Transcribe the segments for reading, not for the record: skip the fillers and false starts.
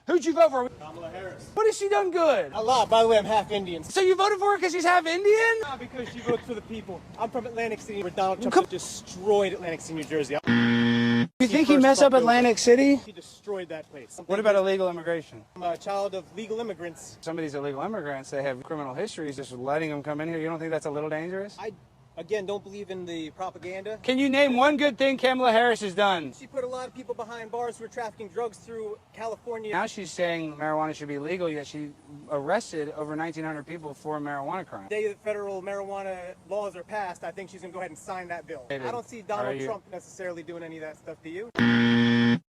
Who'd you vote for? Kamala Harris. What has she done good? A lot. By the way, I'm half Indian. So you voted for her because she's half Indian? Not because she votes for the people. I'm from Atlantic City, where Donald Trump destroyed Atlantic City, New Jersey. You think he messed up Atlantic City? He destroyed that place. What about illegal immigration? I'm a child of legal immigrants. Some of these illegal immigrants, they have criminal histories, just letting them come in here. You don't think that's a little dangerous? I, again, don't believe in the propaganda. Can you name one good thing Kamala Harris has done? She put a lot of people behind bars who are trafficking drugs through California. Now she's saying marijuana should be legal, yet she arrested over 1,900 people for marijuana crime. The day that federal marijuana laws are passed, I think she's going to go ahead and sign that bill. I don't see Donald Trump necessarily doing any of that stuff. Do you?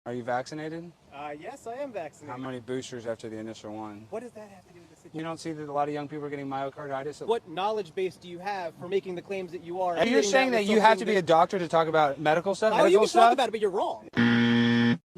Are you vaccinated? Yes, I am vaccinated. How many boosters after the initial one? What does that have to do with the situation? You don't see that a lot of young people are getting myocarditis? What knowledge base do you have for making the claims that you are? And you're saying that you have to be a doctor to talk about medical stuff? Oh, you can talk about it, but you're wrong.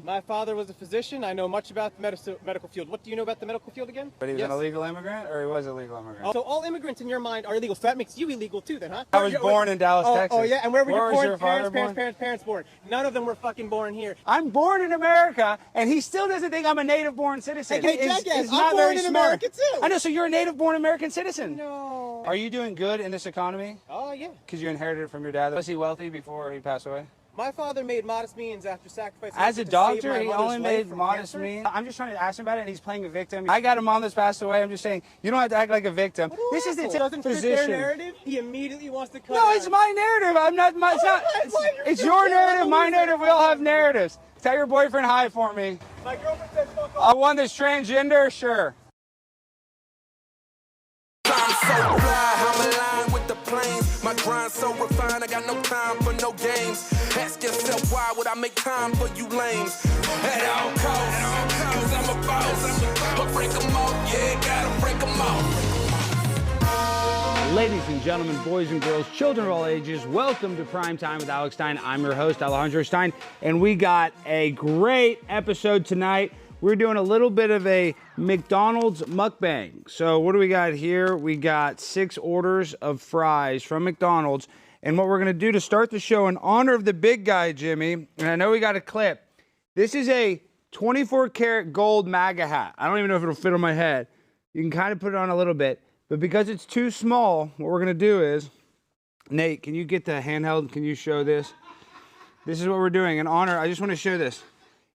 My father was a physician. I know much about the medical field. What do you know about the medical field again? But he was an illegal immigrant, or he was a legal immigrant? So all immigrants in your mind are illegal. So that makes you illegal too, then, huh? I was born in Dallas, Texas. Oh, yeah? And where were your parents born? None of them were fucking born here. I'm born in America, and he still doesn't think I'm a native-born citizen. Hey, jackass, I'm born in America, too. I know, so you're a native-born American citizen. No. Are you doing good in this economy? Oh, yeah. Because you inherited it from your dad. Was he wealthy before he passed away? My father made modest means after sacrificing. As a doctor, he only made modest means. I'm just trying to ask him about it, and he's playing a victim. I got a mom that's passed away. I'm just saying, you don't have to act like a victim. This is the doesn't position. fit their narrative. He immediately wants to cut. No, it's my narrative. I'm not. It's your narrative. My narrative. We all have narratives. Tell your boyfriend hi for me. My girlfriend says fuck off. I want this transgender. Sure. I'm so fly, I'm aligned with the planes. My grind so refined, I got no time for no games. Ask yourself why would I make time for you lames? At all costs, cause I'm a boss. I'll break them off, yeah, gotta break them off. Ladies and gentlemen, boys and girls, children of all ages, welcome to Prime Time with Alex Stein. I'm your host, Alejandro Stein, and we got a great episode tonight. We're doing a little bit of a McDonald's mukbang. So what do we got here? We got 6 orders of fries from McDonald's. And what we're gonna do to start the show in honor of the big guy, Jimmy, and I know we got a clip. This is a 24 karat gold MAGA hat. I don't even know if it'll fit on my head. You can kind of put it on a little bit, but because it's too small, what we're gonna do is, Nate, can you get the handheld? Can you show this? This is what we're doing in honor. I just wanna show this.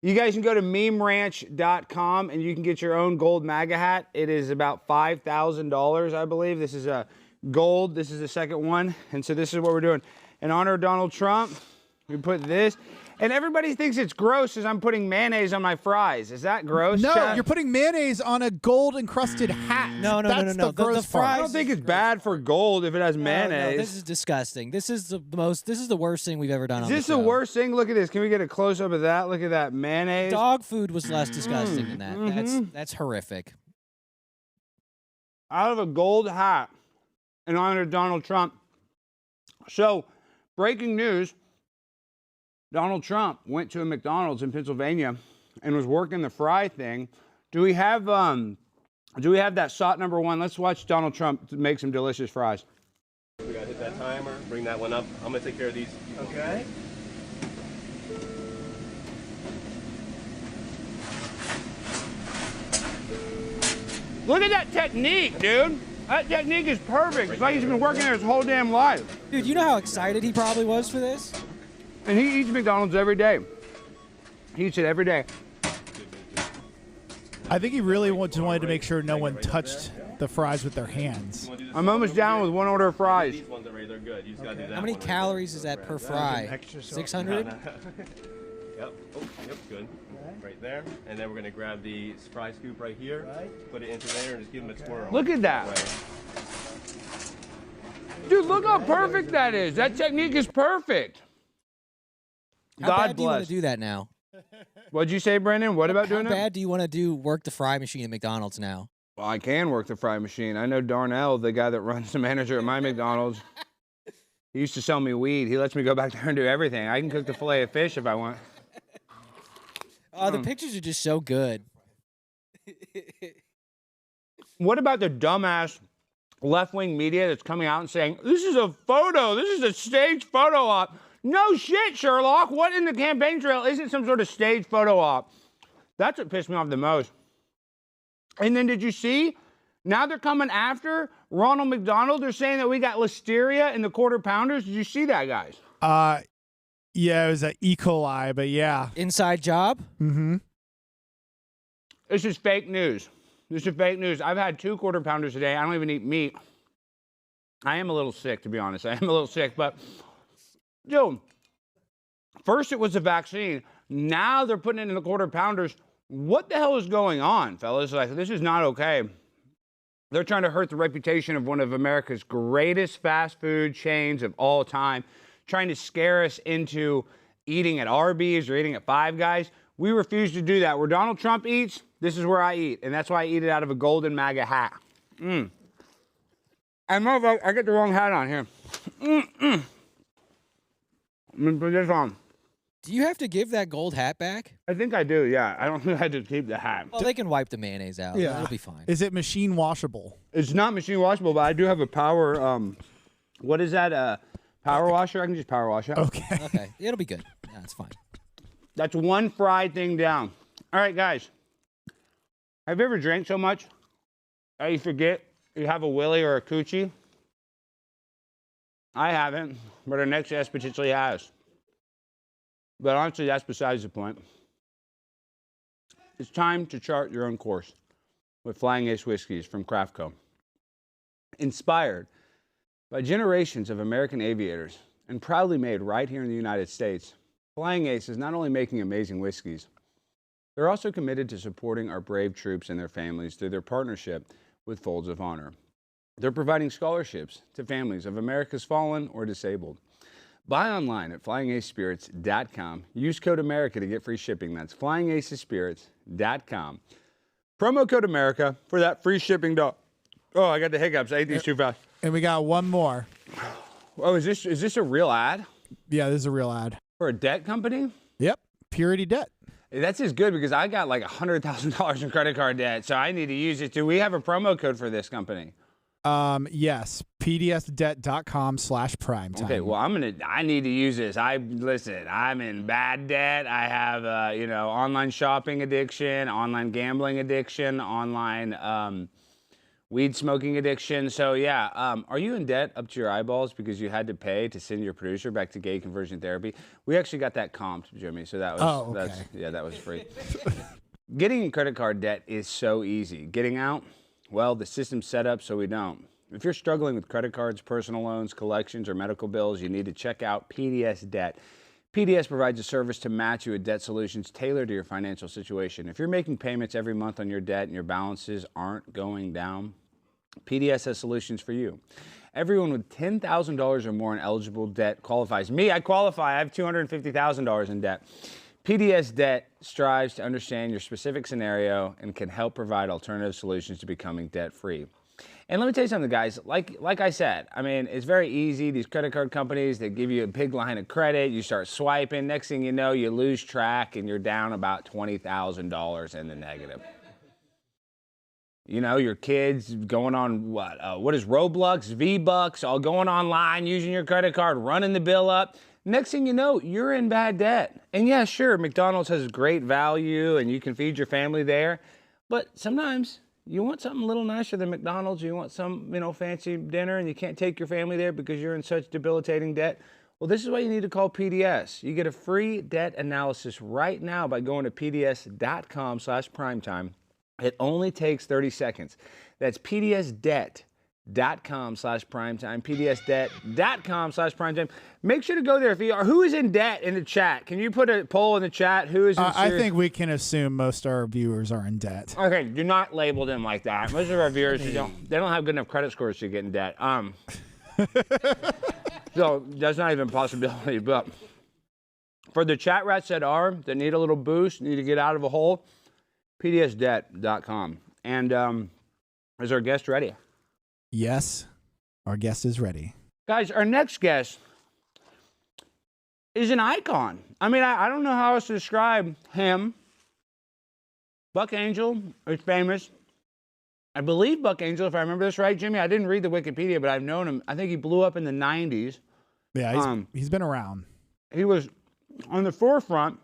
You guys can go to memeranch.com and you can get your own gold MAGA hat. It is about $5,000, I believe. This is a gold. This is the second one. And so this is what we're doing. In honor of Donald Trump, we put this. And everybody thinks it's gross as I'm putting mayonnaise on my fries. Is that gross, No, Chad? you're putting mayonnaise on a gold-encrusted hat. No. The gross the part. I don't think it's bad for gold if it has mayonnaise. No, this is disgusting. This is the worst thing we've ever done on Is this the show. the worst thing? Look at this. Can we get a close-up of that? Look at that mayonnaise. Dog food was less disgusting than that. That's horrific. Out of a gold hat in honor of Donald Trump. So, breaking news. Donald Trump went to a McDonald's in Pennsylvania and was working the fry thing. Do we have that shot number 1? Let's watch Donald Trump make some delicious fries. We gotta hit that timer, bring that one up. I'm gonna take care of these. Okay. Look at that technique, dude. That technique is perfect. It's like he's been working there his whole damn life. Dude, you know how excited he probably was for this? And he eats McDonald's every day. He eats it every day. I think he really wanted to make sure no one touched the fries with their hands. I'm almost down with 1 order of fries. These ones are ready, they're good. You just gotta do that. How many one. calories is that per fry? 600? Yep. Oh, yep, good. Right there. And then we're gonna grab the fry scoop right here, put it into there, and just give them a twirl. Look at that. Right. Dude, look how perfect that is. That technique is perfect. How God bad do you want bless. to do that now? What'd you say, Brendan? What about doing How that? bad do you want to work the fry machine at McDonald's now? Well, I can work the fry machine. I know Darnell, the guy that runs the manager at my McDonald's. He used to sell me weed. He lets me go back there and do everything. I can cook the fillet of fish if I want. The pictures are just so good. What about the dumbass left-wing media that's coming out and saying, this is a photo, this is a staged photo op? No shit, Sherlock. What in the campaign trail isn't some sort of staged photo op? That's what pissed me off the most. And then did you see? Now they're coming after Ronald McDonald. They're saying that we got listeria in the quarter pounders. Did you see that, guys? Yeah, it was an E. coli, but yeah. Inside job? Mm-hmm. This is fake news. This is fake news. I've had 2 quarter pounders today. I don't even eat meat. I am a little sick, to be honest. I am a little sick, but dude, first it was a vaccine. Now they're putting it in the quarter pounders. What the hell is going on, fellas? Like, this is not okay. They're trying to hurt the reputation of one of America's greatest fast food chains of all time, trying to scare us into eating at Arby's or eating at Five Guys. We refuse to do that. Where Donald Trump eats, this is where I eat, and that's why I eat it out of a golden MAGA hat. And motherfucker, I get the wrong hat on here. Let me put this on. Do you have to give that gold hat back? I think I do, yeah. I don't think I had to keep the hat. Well, they can wipe the mayonnaise out. Yeah. It'll be fine. Is it machine washable? It's not machine washable, but I do have a power, what is that, power washer? I can just power wash it. Okay. Okay, it'll be good. Yeah, it's fine. That's one fried thing down. All right, guys. Have you ever drank so much that you forget you have a willy or a coochie? I haven't, but our next guest potentially has. But honestly, that's besides the point. It's time to chart your own course with Flying Ace whiskeys from CraftCo. Inspired by generations of American aviators and proudly made right here in the United States, Flying Ace is not only making amazing whiskeys, they're also committed to supporting our brave troops and their families through their partnership with Folds of Honor. They're providing scholarships to families of America's fallen or disabled. Buy online at flyingacespirits.com. Use code America to get free shipping. That's flyingacespirits.com. Promo code America for that free shipping. Oh, I got the hiccups. I ate these too fast. And we got one more. Oh, is this a real ad? Yeah, this is a real ad. For a debt company? Yep. Purity Debt. That's just good because I got like $100,000 in credit card debt, so I need to use it. Do we have a promo code for this company? Yes. PDSdebt.com/primetime. Okay, well, I need to use this. Listen, I'm in bad debt. I have, online shopping addiction, online gambling addiction, online, weed smoking addiction. So yeah, are you in debt up to your eyeballs because you had to pay to send your producer back to gay conversion therapy? We actually got that comped, Jimmy. So that was, that was free. Getting in credit card debt is so easy. Getting out, well, the system's set up so we don't. If you're struggling with credit cards, personal loans, collections, or medical bills, you need to check out PDS Debt. PDS provides a service to match you with debt solutions tailored to your financial situation. If you're making payments every month on your debt and your balances aren't going down, PDS has solutions for you. Everyone with $10,000 or more in eligible debt qualifies. Me, I qualify. I have $250,000 in debt. PDS Debt strives to understand your specific scenario and can help provide alternative solutions to becoming debt-free. And let me tell you something, guys. Like I said, I mean, it's very easy. These credit card companies, they give you a big line of credit. You start swiping. Next thing you know, you lose track and you're down about $20,000 in the negative. You know, your kids going on what is Roblox, V-Bucks, all going online, using your credit card, running the bill up. Next thing you know, you're in bad debt. And yeah, sure, McDonald's has great value and you can feed your family there. But sometimes you want something a little nicer than McDonald's. You want some, fancy dinner and you can't take your family there because you're in such debilitating debt. Well, this is why you need to call PDS. You get a free debt analysis right now by going to pds.com/primetime. It only takes 30 seconds. That's pdsdebt.com/primetime, pdsdebt.com/primetime. Make sure to go there. Who is in debt in the chat? Can you put a poll in the chat? Who is in I think we can assume most of our viewers are in debt. Okay, do not label them like that. Most of our viewers, they don't have good enough credit scores to get in debt. So that's not even a possibility. But for the chat rats that need a little boost, need to get out of a hole, pdsdebt.com. And is our guest ready? Yes, our guest is ready. Guys, our next guest is an icon. I mean, I don't know how else to describe him. Buck Angel is famous. I believe Buck Angel, if I remember this right, Jimmy, I didn't read the Wikipedia, but I've known him. I think he blew up in the 90s. Yeah, he's been around. He was on the forefront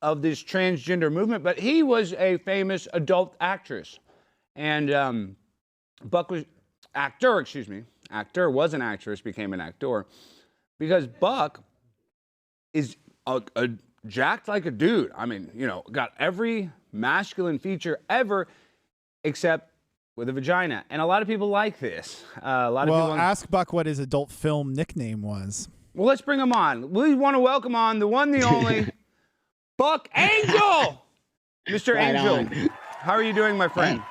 of this transgender movement, but he was a famous adult actress. And Buck was actor, excuse me. Actor was an actress, became an actor. Because Buck is a jacked like a dude. I mean, you know, got every masculine feature ever except with a vagina. And a lot of people like this. Well, ask Buck what his adult film nickname was. Well, let's bring him on. We want to welcome on the one, the only, Buck Angel! Mr. Right Angel, on. how are you doing, my friend?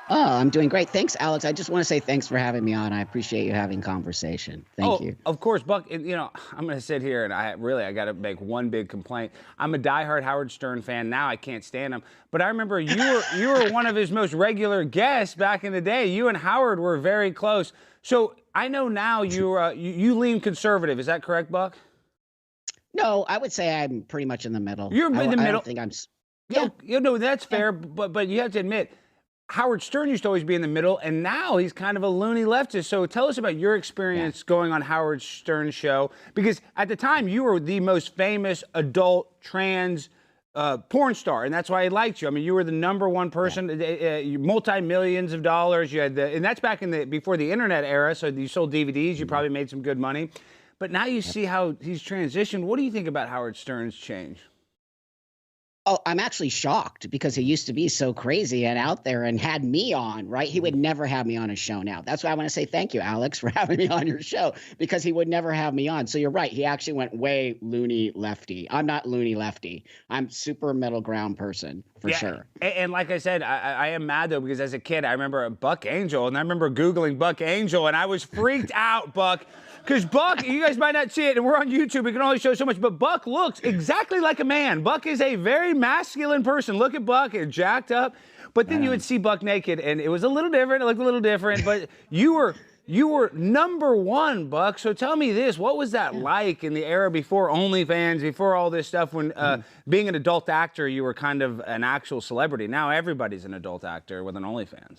Oh, I'm doing great. Thanks, Alex. I just want to say thanks for having me on. I appreciate you having conversation. Thank you. Of course, Buck. You know, I'm going to sit here and I got to make one big complaint. I'm a diehard Howard Stern fan. Now I can't stand him. But I remember you were one of his most regular guests back in the day. You and Howard were very close. So I know now you lean conservative. Is that correct, Buck? No, I would say I'm pretty much in the middle. You're in the middle. I don't think I'm. Yeah. You know, that's fair. But you have to admit, Howard Stern used to always be in the middle, and now he's kind of a loony leftist. So tell us about your experience going on Howard Stern's show, because at the time you were the most famous adult trans porn star, and that's why he liked you. I mean, you were the #1 person, multi-millions of dollars. You had and that's back in before the internet era. So you sold DVDs, you probably made some good money. But now you see how he's transitioned. What do you think about Howard Stern's change? Oh, I'm actually shocked because he used to be so crazy and out there and had me on, right? He would never have me on his show now. That's why I want to say thank you, Alex, for having me on your show, because he would never have me on. So you're right. He actually went way loony lefty. I'm not loony lefty. I'm super middle ground person for sure. And like I said, I am mad though, because as a kid, I remember Buck Angel, and I remember Googling Buck Angel, and I was freaked out, Buck. Because Buck, you guys might not see it, and we're on YouTube, we can only show so much, but Buck looks exactly like a man. Buck is a very masculine person. Look at Buck, and jacked up. But then you would see Buck naked, and it was a little different. It looked a little different, but you were #1, Buck. So tell me this, what was that like in the era before OnlyFans, before all this stuff, when being an adult actor, you were kind of an actual celebrity? Now everybody's an adult actor with an OnlyFans.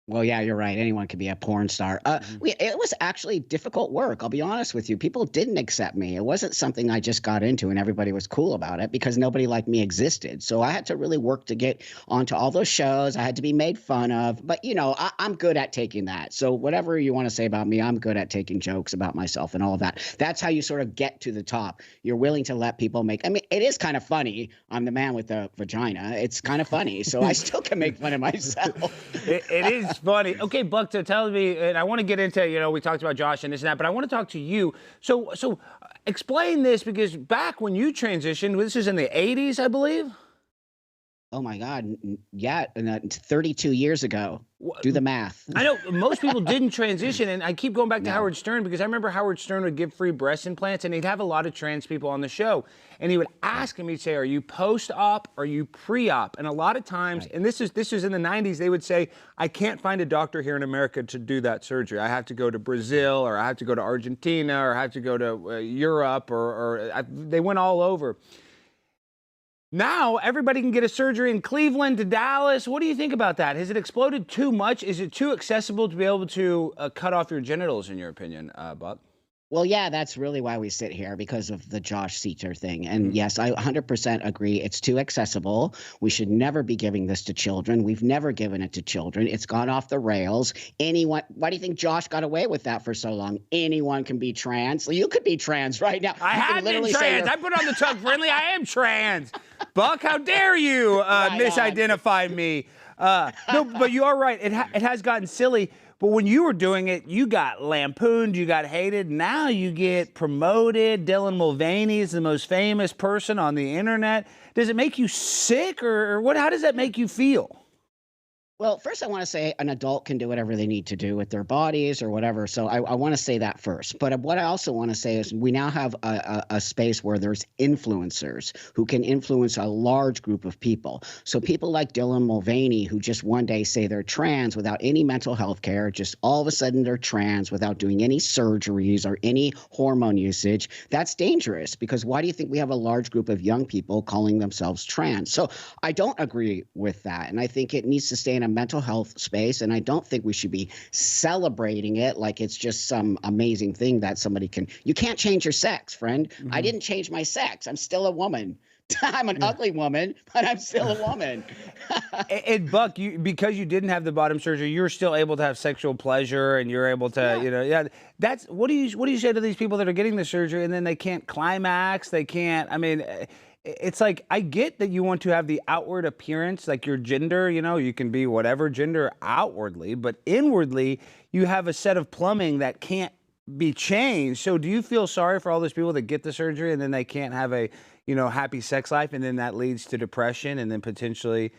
Well, yeah, you're right. Anyone could be a porn star. It was actually difficult work. I'll be honest with you. People didn't accept me. It wasn't something I just got into and everybody was cool about it, because nobody like me existed. So I had to really work to get onto all those shows. I had to be made fun of. But, you know, I'm good at taking that. So whatever you want to say about me, I'm good at taking jokes about myself and all of that. That's how you sort of get to the top. You're willing to let people make – I mean, it is kind of funny. I'm the man with the vagina. It's kind of funny. So I still can make fun of myself. It is funny. Okay, Buck, so tell me, and I want to get into, you know, we talked about Josh and this and that, but I want to talk to you. So explain this, because back when you transitioned, this is in the 80s, I believe? Oh, my God. Yeah, 32 years ago. Do the math. I know most people didn't transition, and I keep going back to Howard Stern, because I remember Howard Stern would give free breast implants, and he'd have a lot of trans people on the show. And he would ask him, he'd say, are you post-op or are you pre-op? And a lot of times, and this was in the 90s, they would say, I can't find a doctor here in America to do that surgery. I have to go to Brazil, or I have to go to Argentina, or I have to go to Europe, or they went all over. Now, everybody can get a surgery in Cleveland to Dallas. What do you think about that? Has it exploded too much? Is it too accessible to be able to cut off your genitals, in your opinion, Buck? Well, yeah, that's really why we sit here, because of the Josh Seiter thing. And yes, I 100% agree. It's too accessible. We should never be giving this to children. We've never given it to children. It's gone off the rails. Anyone, why do you think Josh got away with that for so long? Anyone can be trans. You could be trans right now. I have been trans. I put on the Tug Friendly. I am trans. Buck, how dare you misidentify me? No, but you are right. It has gotten silly. But when you were doing it, you got lampooned, you got hated. Now you get promoted. Dylan Mulvaney is the most famous person on the internet. Does it make you sick, or what? How does that make you feel? Well, first I want to say an adult can do whatever they need to do with their bodies or whatever. So I want to say that first. But what I also want to say is we now have a space where there's influencers who can influence a large group of people. So people like Dylan Mulvaney, who just one day say they're trans without any mental health care, just all of a sudden they're trans without doing any surgeries or any hormone usage. That's dangerous, because why do you think we have a large group of young people calling themselves trans? So I don't agree with that. And I think it needs to stay in a mental health space, and I don't think we should be celebrating it like it's just some amazing thing that somebody can. You can't change your sex, friend. I didn't change my sex. I'm still a woman. I'm an ugly woman, but I'm still a woman. And Buck, because you didn't have the bottom surgery, you're still able to have sexual pleasure, and you're able to, That's what do you say to these people that are getting the surgery and then they can't climax? They can't. I mean, it's like, I get that you want to have the outward appearance, like your gender. You can be whatever gender outwardly, but inwardly, you have a set of plumbing that can't be changed. So, do you feel sorry for all those people that get the surgery and then they can't have a happy sex life, and then that leads to depression and then potentially,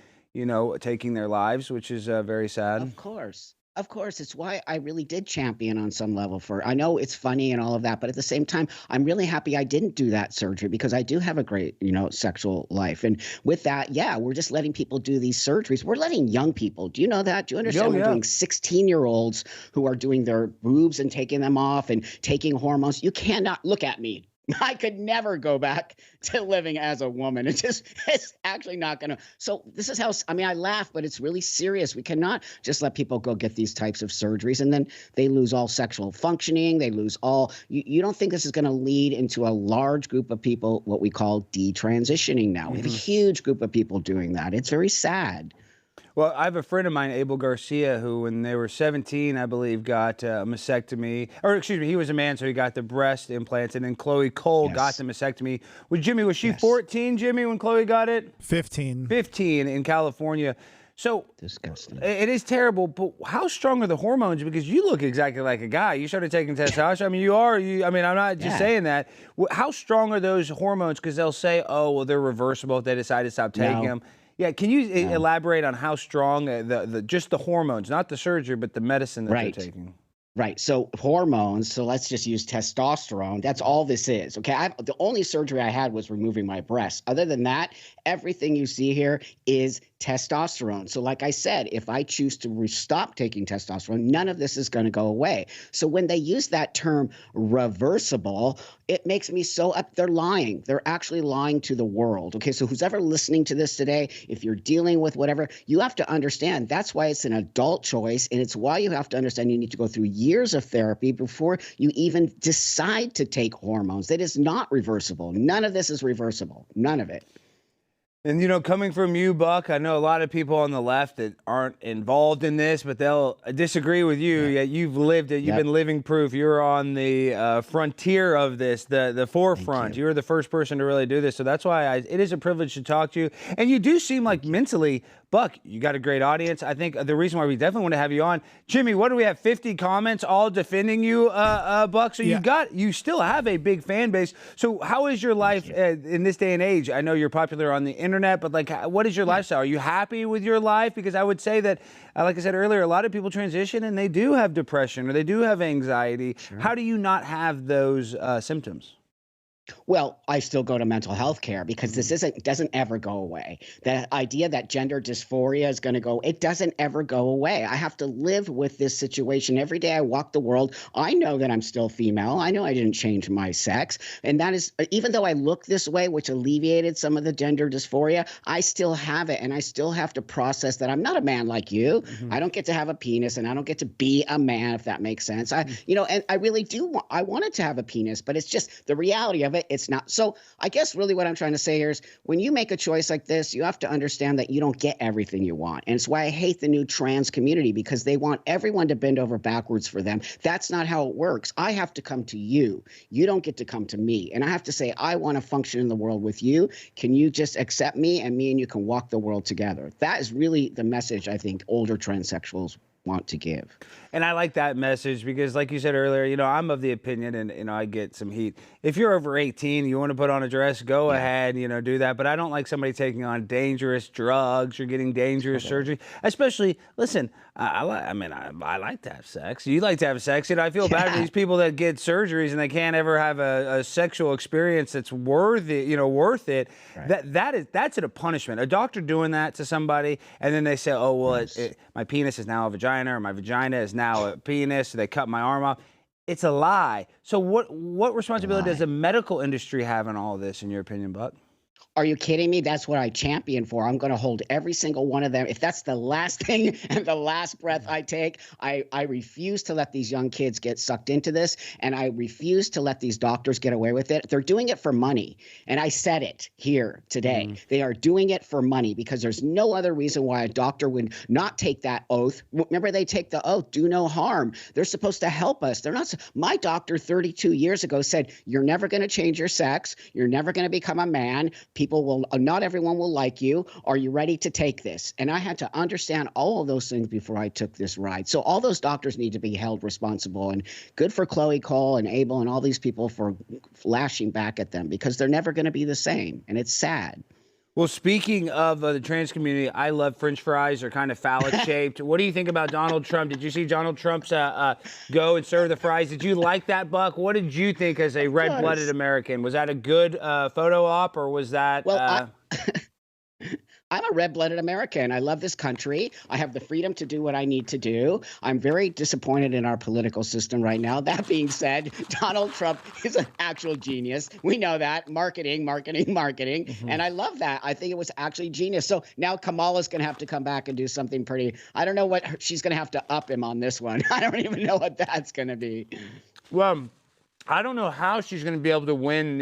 taking their lives, which is very sad? Of course. It's why I really did champion on some level I know it's funny and all of that, but at the same time, I'm really happy I didn't do that surgery, because I do have a great, sexual life. And with that, we're just letting people do these surgeries. We're letting young people. Do you know that? Do you understand? We're doing 16-year-olds who are doing their boobs and taking them off and taking hormones. You cannot look at me. I could never go back to living as a woman. It's actually not going to. So this is how, I laugh, but it's really serious. We cannot just let people go get these types of surgeries and then they lose all sexual functioning. They lose all, you don't think this is going to lead into a large group of people, what we call detransitioning now. We have a huge group of people doing that. It's very sad. Well, I have a friend of mine, Abel Garcia, who when they were 17, I believe, got a mastectomy. Or, excuse me, he was a man, so he got the breast implants. And then Chloe Cole got the mastectomy. Was she 14, Jimmy, when Chloe got it? 15. 15 in California. So disgusting. It is terrible, but how strong are the hormones? Because you look exactly like a guy. You started taking testosterone. I'm not just saying that. How strong are those hormones? Because they'll say, oh, well, they're reversible if they decide to stop taking them. Yeah, can you elaborate on how strong just the hormones, not the surgery, but the medicine that they're taking? Right. So hormones. So let's just use testosterone. That's all this is. Okay. The only surgery I had was removing my breasts. Other than that, everything you see here is testosterone. So like I said, if I choose to stop taking testosterone, none of this is going to go away. So when they use that term reversible, it makes me so up. They're lying. They're actually lying to the world. Okay. So who's ever listening to this today, if you're dealing with whatever, you have to understand that's why it's an adult choice. And it's why you have to understand you need to go through years of therapy before you even decide to take hormones. That is not reversible. None of this is reversible. None of it. And, coming from you, Buck, I know a lot of people on the left that aren't involved in this, but they'll disagree with you. Yeah, you've lived it. You've been living proof. You're on the frontier of this, the forefront. You were the first person to really do this. So that's why it is a privilege to talk to you. And you do seem like mentally, Buck, you got a great audience. I think the reason why we definitely want to have you on, Jimmy, what do we have, 50 comments all defending you, Buck? So you still have a big fan base. So how is your life in this day and age? I know you're popular on the internet, but what is your lifestyle? Are you happy with your life? Because I would say that, like I said earlier, a lot of people transition and they do have depression or they do have anxiety. Sure. How do you not have those symptoms? Well, I still go to mental health care because this doesn't ever go away. The idea that gender dysphoria is going to go, it doesn't ever go away. I have to live with this situation every day I walk the world. I know that I'm still female. I know I didn't change my sex. And that is, even though I look this way, which alleviated some of the gender dysphoria, I still have it. And I still have to process that I'm not a man like you. I don't get to have a penis and I don't get to be a man, if that makes sense. And I really do. I wanted to have a penis, but it's just the reality of it. It's not. So I guess really what I'm trying to say here is when you make a choice like this, you have to understand that you don't get everything you want. And it's why I hate the new trans community, because they want everyone to bend over backwards for them. That's not how it works. I have to come to you. You don't get to come to me. And I have to say, I want to function in the world with you. Can you just accept me, and you can walk the world together? That is really the message I think older transsexuals want to give. And I like that message because, like you said earlier, I'm of the opinion, and I get some heat. If you're over 18, you want to put on a dress, go ahead, do that. But I don't like somebody taking on dangerous drugs or getting dangerous surgery. Especially, listen, I like to have sex. You like to have sex. I feel bad for these people that get surgeries and they can't ever have a sexual experience that's worth it. Right. That's a punishment. A doctor doing that to somebody, and then they say, oh, well, my penis is now a vagina, or my vagina is now a penis, so they cut my arm off. It's a lie. So what responsibility does the medical industry have in all of this, in your opinion, Buck? Are you kidding me? That's what I champion for. I'm going to hold every single one of them. If that's the last thing and the last breath I take, I refuse to let these young kids get sucked into this. And I refuse to let these doctors get away with it. They're doing it for money. And I said it here today. They are doing it for money because there's no other reason why a doctor would not take that oath. Remember, they take the oath, do no harm. They're supposed to help us. They're not. My doctor 32 years ago said, you're never going to change your sex. You're never going to become a man. People will, not everyone will like you. Are you ready to take this? And I had to understand all of those things before I took this ride. So all those doctors need to be held responsible, and good for Chloe Cole and Abel and all these people for lashing back at them, because they're never going to be the same. And it's sad. Well, speaking of the trans community, I love French fries. They're kind of phallic shaped. What do you think about Donald Trump? Did you see Donald Trump's go and serve the fries? Did you like that, Buck? What did you think as a red-blooded American? Was that a good photo op, or was that? Well, I'm a red-blooded American. I love this country. I have the freedom to do what I need to do. I'm very disappointed in our political system right now. That being said, Donald Trump is an actual genius. We know that. Marketing. And I love that. I think it was actually genius. So now Kamala's going to have to come back and do something pretty. I don't know what she's going to have to up him on this one. I don't even know what that's going to be. Well, I don't know how she's going to be able to win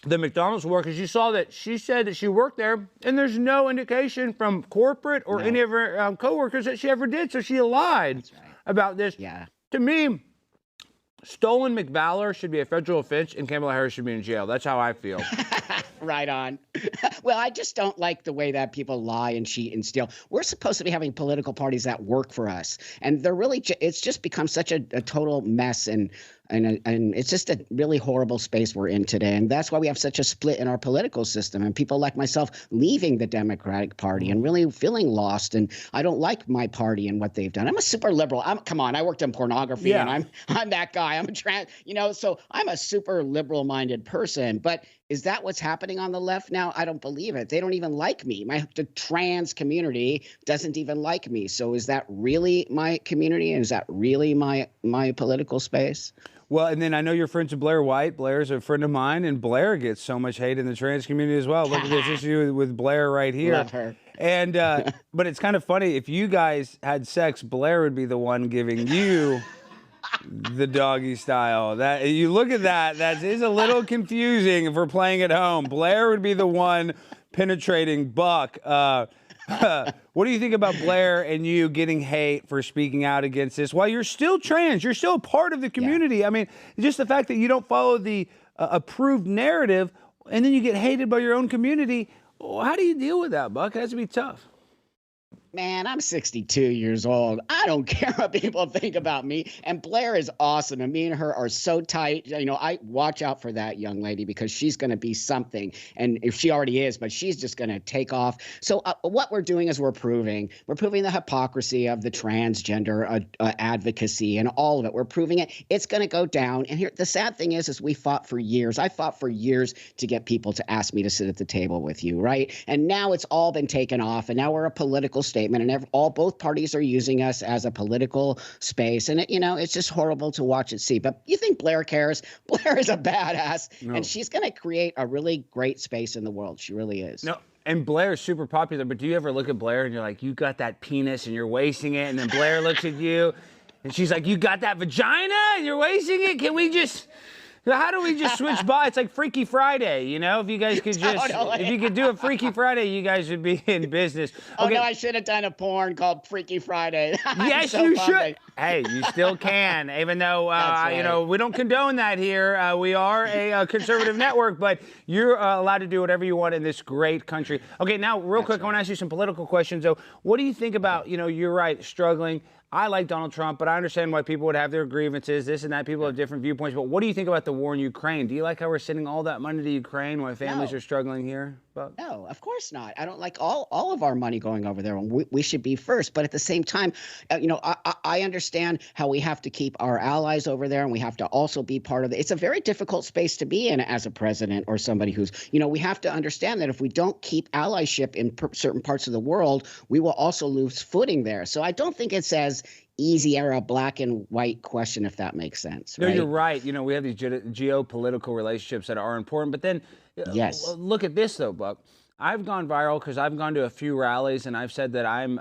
the McDonald's war, because you saw that she said that she worked there, and there's no indication from corporate or any of her coworkers that she ever did. So she lied about this. Yeah. To me, stolen McValor should be a federal offense, and Kamala Harris should be in jail. That's how I feel. Right on. Well, I just don't like the way that people lie and cheat and steal. We're supposed to be having political parties that work for us, and they're really it's just become such a total mess, and it's just a really horrible space we're in today. And that's why we have such a split in our political system, and people like myself leaving the Democratic Party and really feeling lost. And I don't like my party and what they've done. I'm a super liberal. Come on, I worked in pornography, and I'm that guy. I'm a trans, so I'm a super liberal minded person. But is that what's happening on the left now? I don't believe it. They don't even like me. The trans community doesn't even like me. So is that really my community? Is that really my political space? Well, and then I know you're friends with Blair White. Blair's a friend of mine, and Blair gets so much hate in the trans community as well. Look at this issue with Blair right here. Love her. And but it's kind of funny. If you guys had sex, Blair would be the one giving you the doggy style. That you look at that is a little confusing if we're playing at home. Blair would be the one penetrating Buck. What do you think about Blair and you getting hate for speaking out against this while you're still trans? You're still a part of the community. Yeah. I mean, just the fact that you don't follow the approved narrative, and then you get hated by your own community. How do you deal with that, Buck? It has to be tough. Man, I'm 62 years old. I don't care what people think about me. And Blair is awesome. And me and her are so tight. I watch out for that young lady, because she's going to be something. And if she already is, but she's just going to take off. So what we're doing is we're proving the hypocrisy of the transgender advocacy and all of it. We're proving it. It's going to go down. And here, the sad thing is we fought for years. I fought for years to get people to ask me to sit at the table with you, right? And now it's all been taken off. And now we're a political statement, and both parties are using us as a political space, and it's just horrible to watch and see. But you think Blair cares? Blair is a badass, and she's going to create a really great space in the world. She really is. No. And Blair is super popular, but do you ever look at Blair and you're like, you got that penis and you're wasting it, and then Blair looks at you and she's like, you got that vagina and you're wasting it? Can we just... How do we just switch by? It's like Freaky Friday, If you guys could if you could do a Freaky Friday, you guys would be in business. Okay. Oh no, I should have done a porn called Freaky Friday. Yes, you should. Hey, you still can, even though we don't condone that here. We are a conservative network, but you're allowed to do whatever you want in this great country. Okay, now real quick, I want to ask you some political questions. Though, what do you think about? You're right, struggling. I like Donald Trump, but I understand why people would have their grievances, this and that. People have different viewpoints. But what do you think about the war in Ukraine? Do you like how we're sending all that money to Ukraine while families are struggling here? No, of course not. I don't like all of our money going over there. We should be first. But at the same time, I understand how we have to keep our allies over there, and we have to also be part of it. It's a very difficult space to be in as a president or somebody who's, we have to understand that if we don't keep allyship in certain parts of the world, we will also lose footing there. So I don't think it's as easy era black and white question, if that makes sense. No, right? you're right. You know, we have these geopolitical relationships that are important, but then Yes. look at this though, Buck. I've gone viral because I've gone to a few rallies and I've said that I'm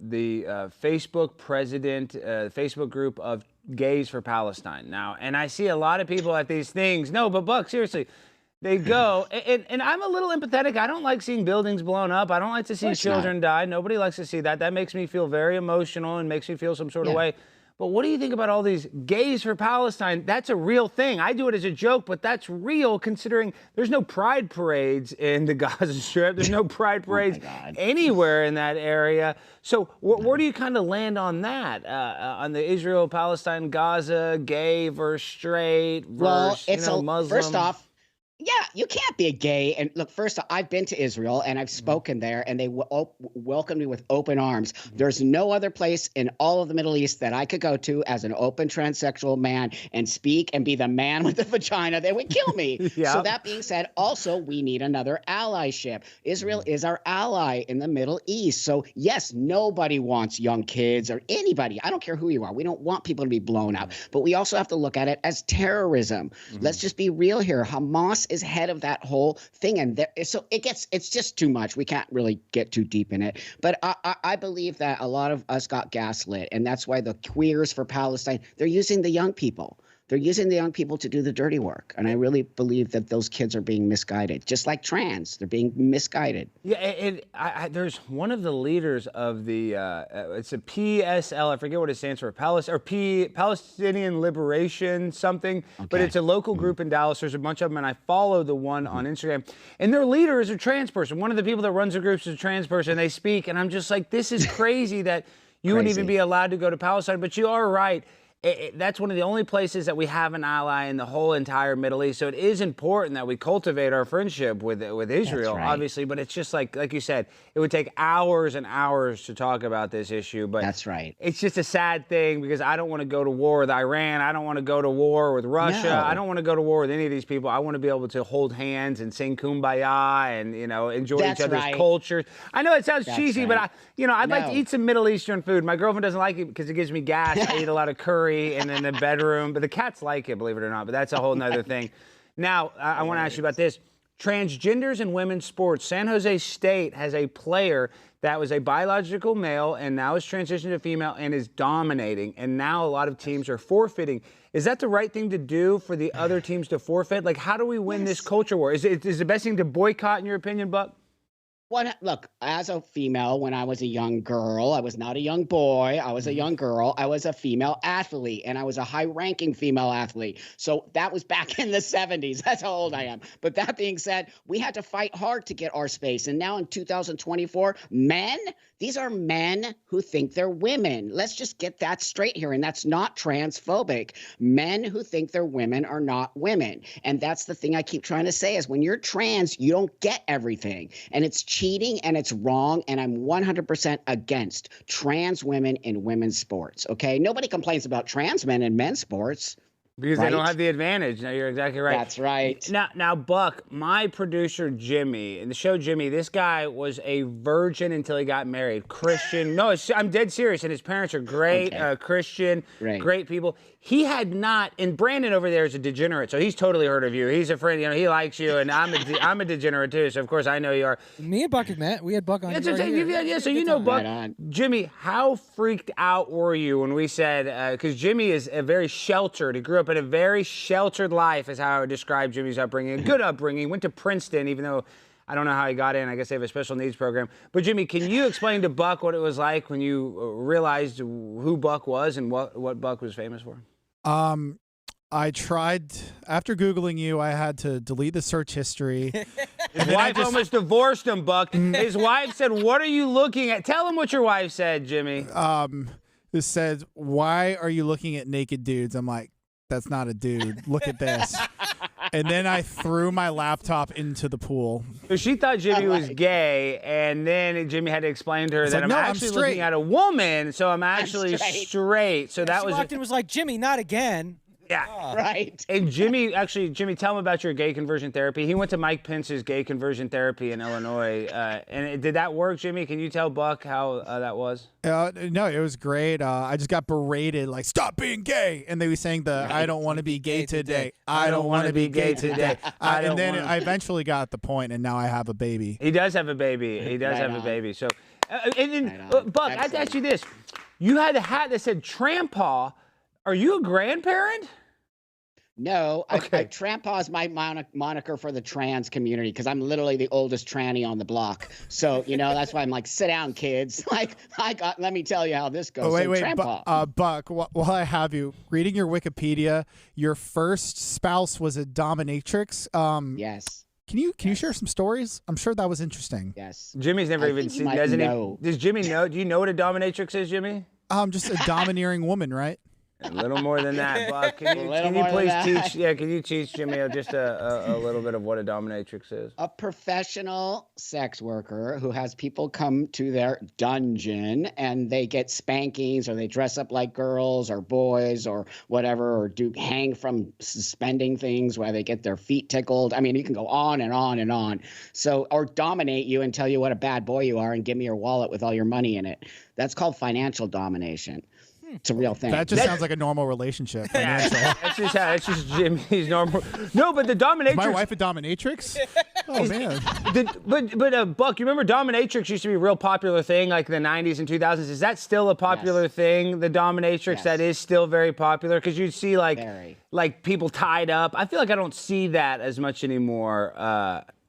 the Facebook president, Facebook group of Gays for Palestine now. And I see a lot of people at these things. No, but Buck, seriously, they go, and I'm a little empathetic. I don't like seeing buildings blown up. I don't like to see children die. Nobody likes to see that. That makes me feel very emotional and makes me feel some sort of way. But what do you think about all these Gays for Palestine? That's a real thing. I do it as a joke, but that's real considering there's no pride parades in the Gaza Strip. There's no pride parades anywhere in that area. So where do you kind of land on that? On the Israel, Palestine, Gaza, gay versus straight versus Muslim? First off, yeah, you can't be a gay. And look, first, I've been to Israel and I've spoken there, and they welcomed me with open arms. There's no other place in all of the Middle East that I could go to as an open transsexual man and speak and be the man with the vagina. They would kill me. So that being said, also, we need another allyship. Israel is our ally in the Middle East. So yes, nobody wants young kids or anybody. I don't care who you are. We don't want people to be blown up. But we also have to look at it as terrorism. Let's just be real here. Hamas is head of that whole thing, and so it's just too much. We can't really get too deep in it, but I believe that a lot of us got gaslit, and that's why the Queers for Palestine, they're using the young people. They're using the young people to do the dirty work, and I really believe that those kids are being misguided, just like trans. They're being misguided. Yeah, and there's one of the leaders of the it's a PSL. I forget what it stands for. Palestinian Liberation something. Okay. But it's a local group in Dallas. There's a bunch of them, and I follow the one on Instagram. And their leader is a trans person. One of the people that runs the group is a trans person. They speak, and I'm just like, this is crazy that you would even be allowed to go to Palestine. But you are right. That's one of the only places that we have an ally in the whole entire Middle East. So it is important that we cultivate our friendship with Israel, obviously. But it's just like you said, it would take hours and hours to talk about this issue. But that's right. It's just a sad thing because I don't want to go to war with Iran. I don't want to go to war with Russia. No. I don't want to go to war with any of these people. I want to be able to hold hands and sing Kumbaya and enjoy each other's cultures. I know it sounds cheesy, but I'd like to eat some Middle Eastern food. My girlfriend doesn't like it because it gives me gas. I eat a lot of curry and in the bedroom, but the cats like it, believe it or not, but that's a whole nother thing. Now, I want to ask you about this. Transgenders in women's sports. San Jose State has a player that was a biological male and now is transitioned to female and is dominating, and now a lot of teams are forfeiting. Is that the right thing to do for the other teams to forfeit? Like, how do we win this culture war? Is the best thing to boycott, in your opinion, Buck? Look, as a female, when I was a young girl, I was not a young boy. I was a young girl. I was a female athlete, and I was a high-ranking female athlete. So that was back in the 70s. That's how old I am. But that being said, we had to fight hard to get our space. And now in 2024, these are men who think they're women. Let's just get that straight here. And that's not transphobic. Men who think they're women are not women. And that's the thing I keep trying to say is when you're trans, you don't get everything. And it's cheating and it's wrong. And I'm 100% against trans women in women's sports. Okay. Nobody complains about trans men in men's sports. Because they don't have the advantage. No, you're exactly right. That's right. Now, Buck, my producer, Jimmy, in the show Jimmy, this guy was a virgin until he got married. Christian. No, I'm dead serious. And his parents are great, Christian, great people. He had not, and Brandon over there is a degenerate, so he's totally heard of you. He's a friend, he likes you, and I'm a degenerate too, so of course I know you are. Me and Buck have met. We had Buck on. So you know Buck. Right, Jimmy, how freaked out were you when we said, because Jimmy is a very sheltered, he grew up in a very sheltered life, is how I would describe Jimmy's upbringing. A good upbringing, went to Princeton, even though I don't know how he got in. I guess they have a special needs program. But Jimmy, can you explain to Buck what it was like when you realized who Buck was and what Buck was famous for? I tried, after Googling you, I had to delete the search history. His wife almost divorced him, Buck. His wife said, what are you looking at? Tell him what your wife said, Jimmy. This said, why are you looking at naked dudes? I'm like, that's not a dude. Look at this. And then I threw my laptop into the pool. So she thought Jimmy was gay, and then Jimmy had to explain to her that I'm actually looking at a woman, so I'm actually straight. So that she walked in and was like, Jimmy, not again. Yeah. Right. And Jimmy, tell him about your gay conversion therapy. He went to Mike Pence's gay conversion therapy in Illinois. Did that work, Jimmy? Can you tell Buck how that was? No, it was great. I just got berated, like, stop being gay. And they were saying I don't want to be gay today. I don't want to be gay today. And then I eventually got the point, and now I have a baby. He does have a baby. He does have a baby. So, Buck, I have to ask you this. You had a hat that said Trampaw. Are you a grandparent? No, Okay. Trampaw is my moniker for the trans community because I'm literally the oldest tranny on the block. So, that's why I'm like, sit down, kids. Like, let me tell you how this goes. Oh, wait, Trampaw. Buck, while I have you, reading your Wikipedia, your first spouse was a dominatrix. Yes. Can you share some stories? I'm sure that was interesting. Yes. Jimmy's never even seen, doesn't he? Does Jimmy know? Do you know what a dominatrix is, Jimmy? Just a domineering woman, right? A little more than that, Buck. Can you please teach? Yeah, can you teach Jimmy just a little bit of what a dominatrix is? A professional sex worker who has people come to their dungeon and they get spankings or they dress up like girls or boys or whatever, or hang from suspending things where they get their feet tickled. I mean, you can go on and on and on. So, or dominate you and tell you what a bad boy you are and give me your wallet with all your money in it. That's called financial domination. It's a real thing. That just sounds like a normal relationship. Financial. That's just Jimmy's normal. No, but the dominatrix. Is my wife a dominatrix? Oh man. But Buck, you remember dominatrix used to be a real popular thing, like in the 90s and 2000s. Is that still a popular thing? The dominatrix that is still very popular because you'd see like people tied up. I feel like I don't see that as much anymore.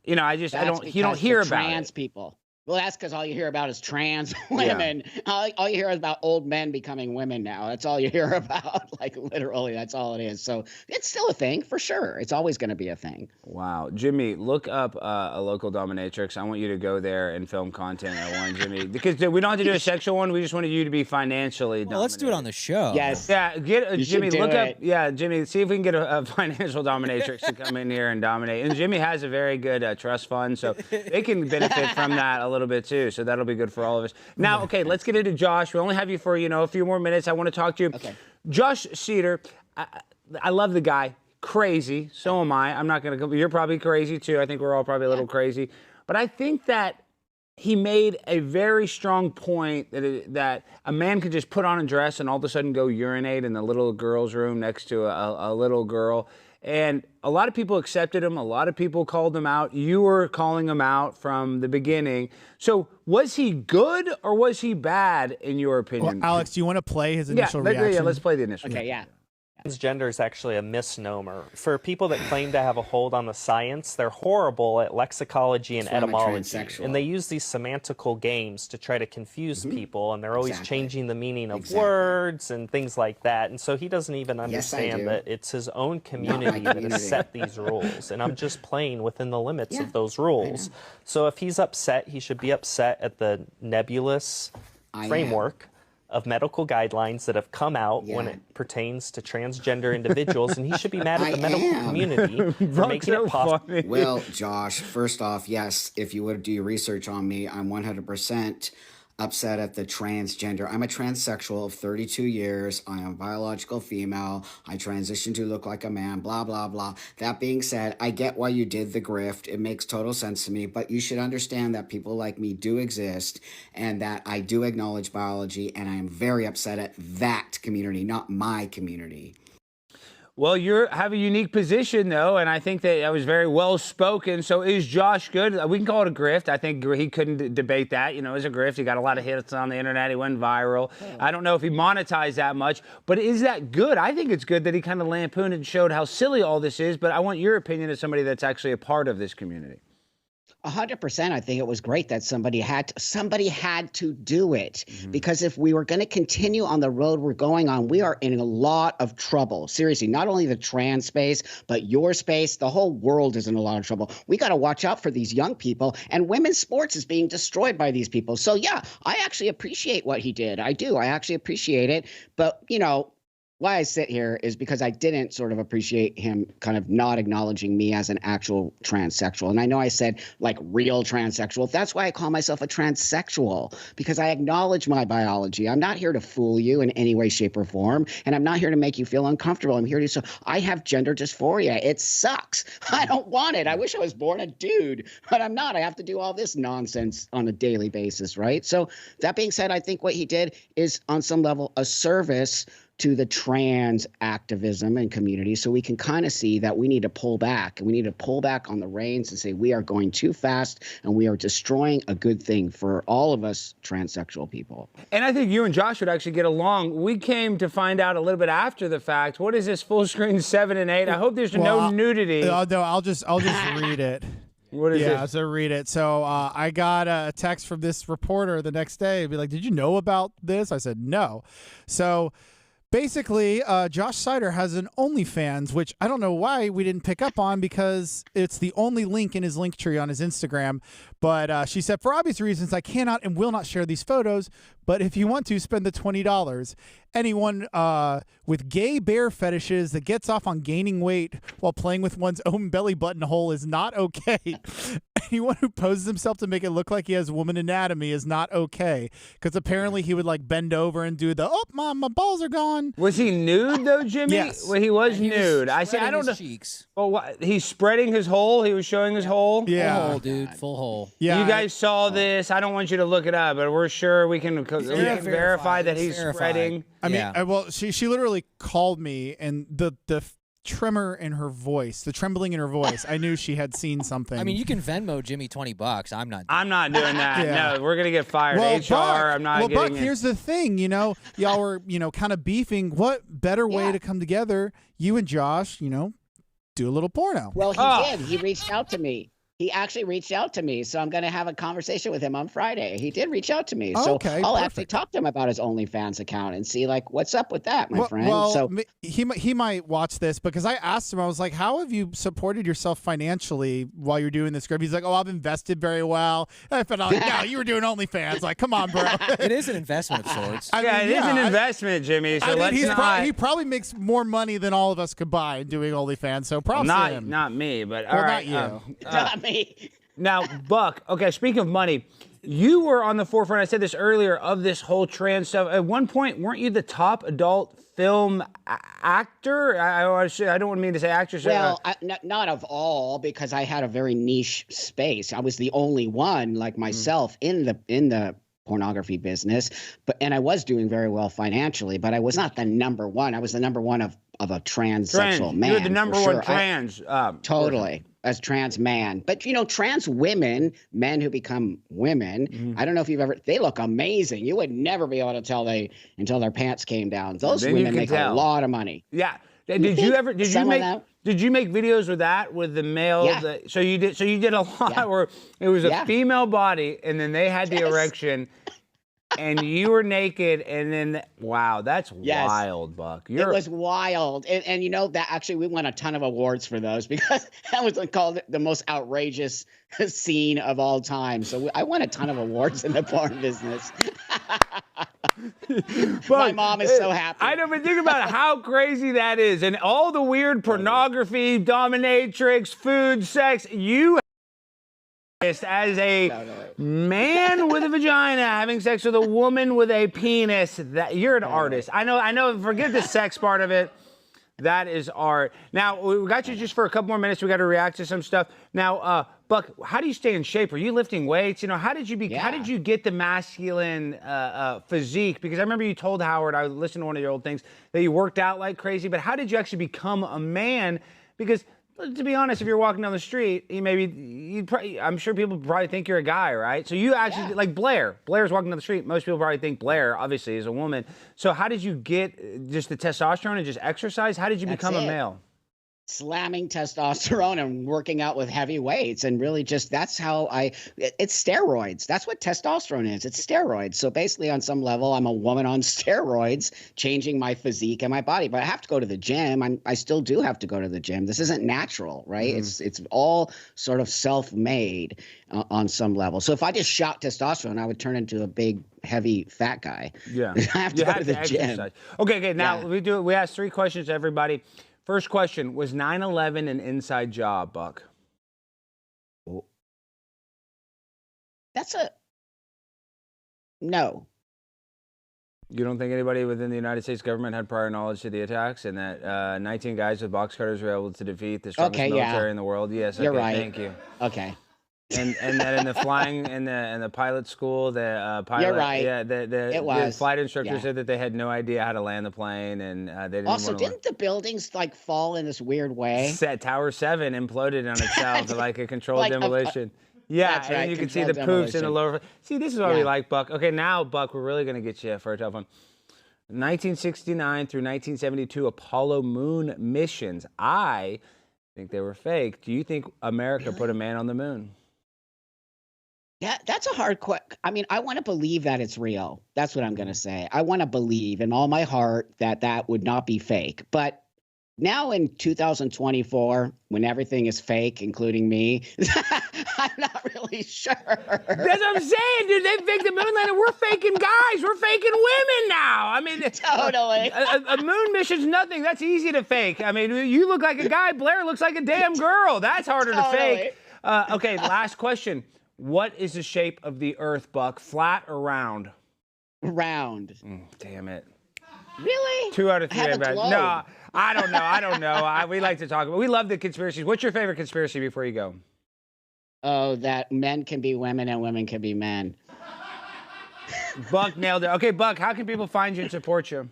You don't hear about trans people. Well, that's because all you hear about is trans women. Yeah. All you hear is about old men becoming women now. That's all you hear about. Like, literally, that's all it is. So it's still a thing, for sure. It's always going to be a thing. Wow. Jimmy, look up a local dominatrix. I want you to go there and film content at one, Jimmy. Because we don't have to do a sexual one. We just wanted you to be financially dominated. Let's do it on the show. Yes. Yeah, Jimmy, look up. Yeah, Jimmy, see if we can get a financial dominatrix to come in here and dominate. And Jimmy has a very good trust fund, so they can benefit from that a little bit too. So that'll be good for all of us. Now, okay, let's get into Josh. We only have you for a few more minutes. I want to talk to you. Okay. Josh Seiter, I love the guy. Crazy. So am I. I'm not going to. You're probably crazy too. I think we're all probably a little crazy. But I think that he made a very strong point that a man could just put on a dress and all of a sudden go urinate in the little girl's room next to a little girl. And a lot of people accepted him. A lot of people called him out. You were calling him out from the beginning. So was he good or was he bad in your opinion? Well, Alex, do you want to play his initial reaction? Yeah, let's play the initial. Okay, yeah. Transgender is actually a misnomer. For people that claim to have a hold on the science, they're horrible at lexicology and etymology. And they use these semantical games to try to confuse people, and they're always changing the meaning of words and things like that. And so he doesn't even understand that it's his own community that has set these rules. And I'm just playing within the limits of those rules. So if he's upset, he should be upset at the nebulous framework of medical guidelines that have come out when it pertains to transgender individuals, and he should be mad at the medical community for making it possible. Well, Josh, first off, yes, if you would do your research on me, I'm 100% upset at the transgender. I'm a transsexual of 32 years. I am a biological female. I transitioned to look like a man, blah, blah, blah. That being said, I get why you did the grift. It makes total sense to me, but you should understand that people like me do exist and that I do acknowledge biology, and I am very upset at that community, not my community. Well, you have a unique position, though, and I think that was very well spoken. So is Josh good? We can call it a grift. I think he couldn't debate that. It was a grift. He got a lot of hits on the internet. He went viral. I don't know if he monetized that much, but is that good? I think it's good that he kind of lampooned and showed how silly all this is, but I want your opinion as somebody that's actually a part of this community. 100%. I think it was great that somebody had to do it, because if we were going to continue on the road we're going on, we are in a lot of trouble. Seriously, not only the trans space, but your space, the whole world is in a lot of trouble. We got to watch out for these young people, and women's sports is being destroyed by these people. So yeah, I actually appreciate what he did. I do. I actually appreciate it. But why I sit here is because I didn't sort of appreciate him kind of not acknowledging me as an actual transsexual. And I know I said like real transsexual. That's why I call myself a transsexual, because I acknowledge my biology. I'm not here to fool you in any way, shape, or form. And I'm not here to make you feel uncomfortable. I'm here to, so I have gender dysphoria. It sucks. I don't want it. I wish I was born a dude, but I'm not. I have to do all this nonsense on a daily basis, right? So that being said, I think what he did is on some level a service to the trans activism and community, so we can kind of see that we need to pull back, and we need to pull back on the reins and say we are going too fast and we are destroying a good thing for all of us transsexual people. And I think you and Josh would actually get along. We came to find out a little bit after the fact. What is this full screen 7 and 8? I hope there's no nudity. No, I'll just read it. What is it? Yeah, so read it. So I got a text from this reporter the next day. Be like, did you know about this? I said no. So basically, Josh Seiter has an OnlyFans, which I don't know why we didn't pick up on, because it's the only link in his link tree on his Instagram. But she said, for obvious reasons, I cannot and will not share these photos. But if you want to, spend the $20. Anyone with gay bear fetishes that gets off on gaining weight while playing with one's own belly button hole is not okay. Anyone who poses himself to make it look like he has woman anatomy is not okay. Because apparently he would like bend over and do the, oh, my balls are gone. Was he nude though, Jimmy? Yes. Well, he was nude. I said, I don't know. Cheeks. Oh, what? He's spreading his hole. He was showing his hole. Yeah. Full hole, dude. Full hole. Yeah. You guys saw this. I don't want you to look it up, but we're sure we can verify that he's spreading. I mean, well, she literally called me, and the tremor in her voice, the trembling in her voice, I knew she had seen something. I mean, you can Venmo Jimmy $20. I'm not doing that. Yeah. No, we're gonna get fired. Well, HR, I'm not well, getting Buck, it. here's the thing, y'all were, kind of beefing. What better way to come together? You and Josh, do a little porno. Well, he did. He reached out to me. He actually reached out to me, so I'm going to have a conversation with him on Friday. He did reach out to me, so okay, I'll perfect. actually talk to him about his OnlyFans account and see like what's up with that, my friend. Well, so he might watch this, because I asked him, I was like, how have you supported yourself financially while you're doing this script? He's like, oh, I've invested very well. And I felt like, no, you were doing OnlyFans. Like, come on, bro. It is an investment of sorts. It is an investment, Jimmy. So let's not. He probably makes more money than all of us could buy doing OnlyFans. So props to him. Not me, but Well, all right. not you. not me. Now, Buck, okay, speaking of money, you were on the forefront, I said this earlier, of this whole trans stuff. At one point, weren't you the top adult film actor? I don't want to mean to say actress. Well, not of all, because I had a very niche space. I was the only one like myself in the pornography business, and I was doing very well financially, but I was not the number one. I was the number one of a transsexual man. You're the number one trans. Totally. As trans man. But trans women, men who become women, I don't know if you've ever, they look amazing. You would never be able to tell until their pants came down. Those women make a lot of money. Yeah. Did you make videos with that, with the male? Yeah. So you did a lot where it was a female body and then they had the erection and you were naked, and then wow, that's wild, Buck. It was wild, and that actually we won a ton of awards for those, because that was called the most outrageous scene of all time. So I won a ton of awards in the porn business. My mom is so happy. I know, but think about how crazy that is, and all the weird pornography, dominatrix, food, sex. You as a man with a vagina having sex with a woman with a penis, that you're an artist. I know. Forget the sex part of it. That is art. Now, we got you just for a couple more minutes. We got to react to some stuff. Now, Buck, how do you stay in shape? Are you lifting weights? How did you how did you get the masculine physique? Because I remember you told Howard, I listened to one of your old things, that you worked out like crazy, but how did you actually become a man? Because to be honest, if you're walking down the street, I'm sure people probably think you're a guy, right? So you actually, like Blair's walking down the street. Most people probably think Blair, obviously, is a woman. So how did you get just the testosterone and just exercise? How did you become a male? slamming testosterone and working out with heavy weights, and really just that's how it's steroids. That's what testosterone is. It's steroids. So basically on some level I'm a woman on steroids, changing my physique and my body. But I have to go to the gym. I still do have to go to the gym. This isn't natural, right? It's all sort of self-made on some level. So if I just shot testosterone, I would turn into a big heavy fat guy. Yeah. I have to go to the gym. Okay, now we asked 3 questions to everybody. First question, was 9/11 an inside job, Buck? That's a no. You don't think anybody within the United States government had prior knowledge to the attacks, and that 19 guys with box cutters were able to defeat the strongest military in the world? Yes, you're right. Thank you. Okay. And that in the flying in the pilot school, the pilot, you're right. Yeah, the flight instructor said that they had no idea how to land the plane, and they didn't. Also, didn't the buildings like fall in this weird way? Tower 7 imploded on itself like a controlled demolition. Yeah, and then you can see the poofs in the lower. See, this is what we like, Buck. Okay, now, Buck, we're really going to get you for a tough one. 1969 through 1972 Apollo moon missions. I think they were fake. Do you think America put a man on the moon? Yeah, that's a hard question. I mean, I want to believe that it's real. That's what I'm going to say. I want to believe in all my heart that that would not be fake. But now in 2024, when everything is fake, including me, I'm not really sure. That's what I'm saying, dude. They faked the moon landing. We're faking guys. We're faking women now. I mean, totally. A moon mission's nothing. That's easy to fake. I mean, you look like a guy. Blair looks like a damn girl. That's harder to fake. Okay, last question. What is the shape of the Earth, Buck? Flat or round? Round. Damn it. Really? 2 out of 3. No, I don't know. I don't know. We like to talk about. We love the conspiracies. What's your favorite conspiracy before you go? Oh, that men can be women and women can be men. Buck nailed it. Okay, Buck, how can people find you and support you?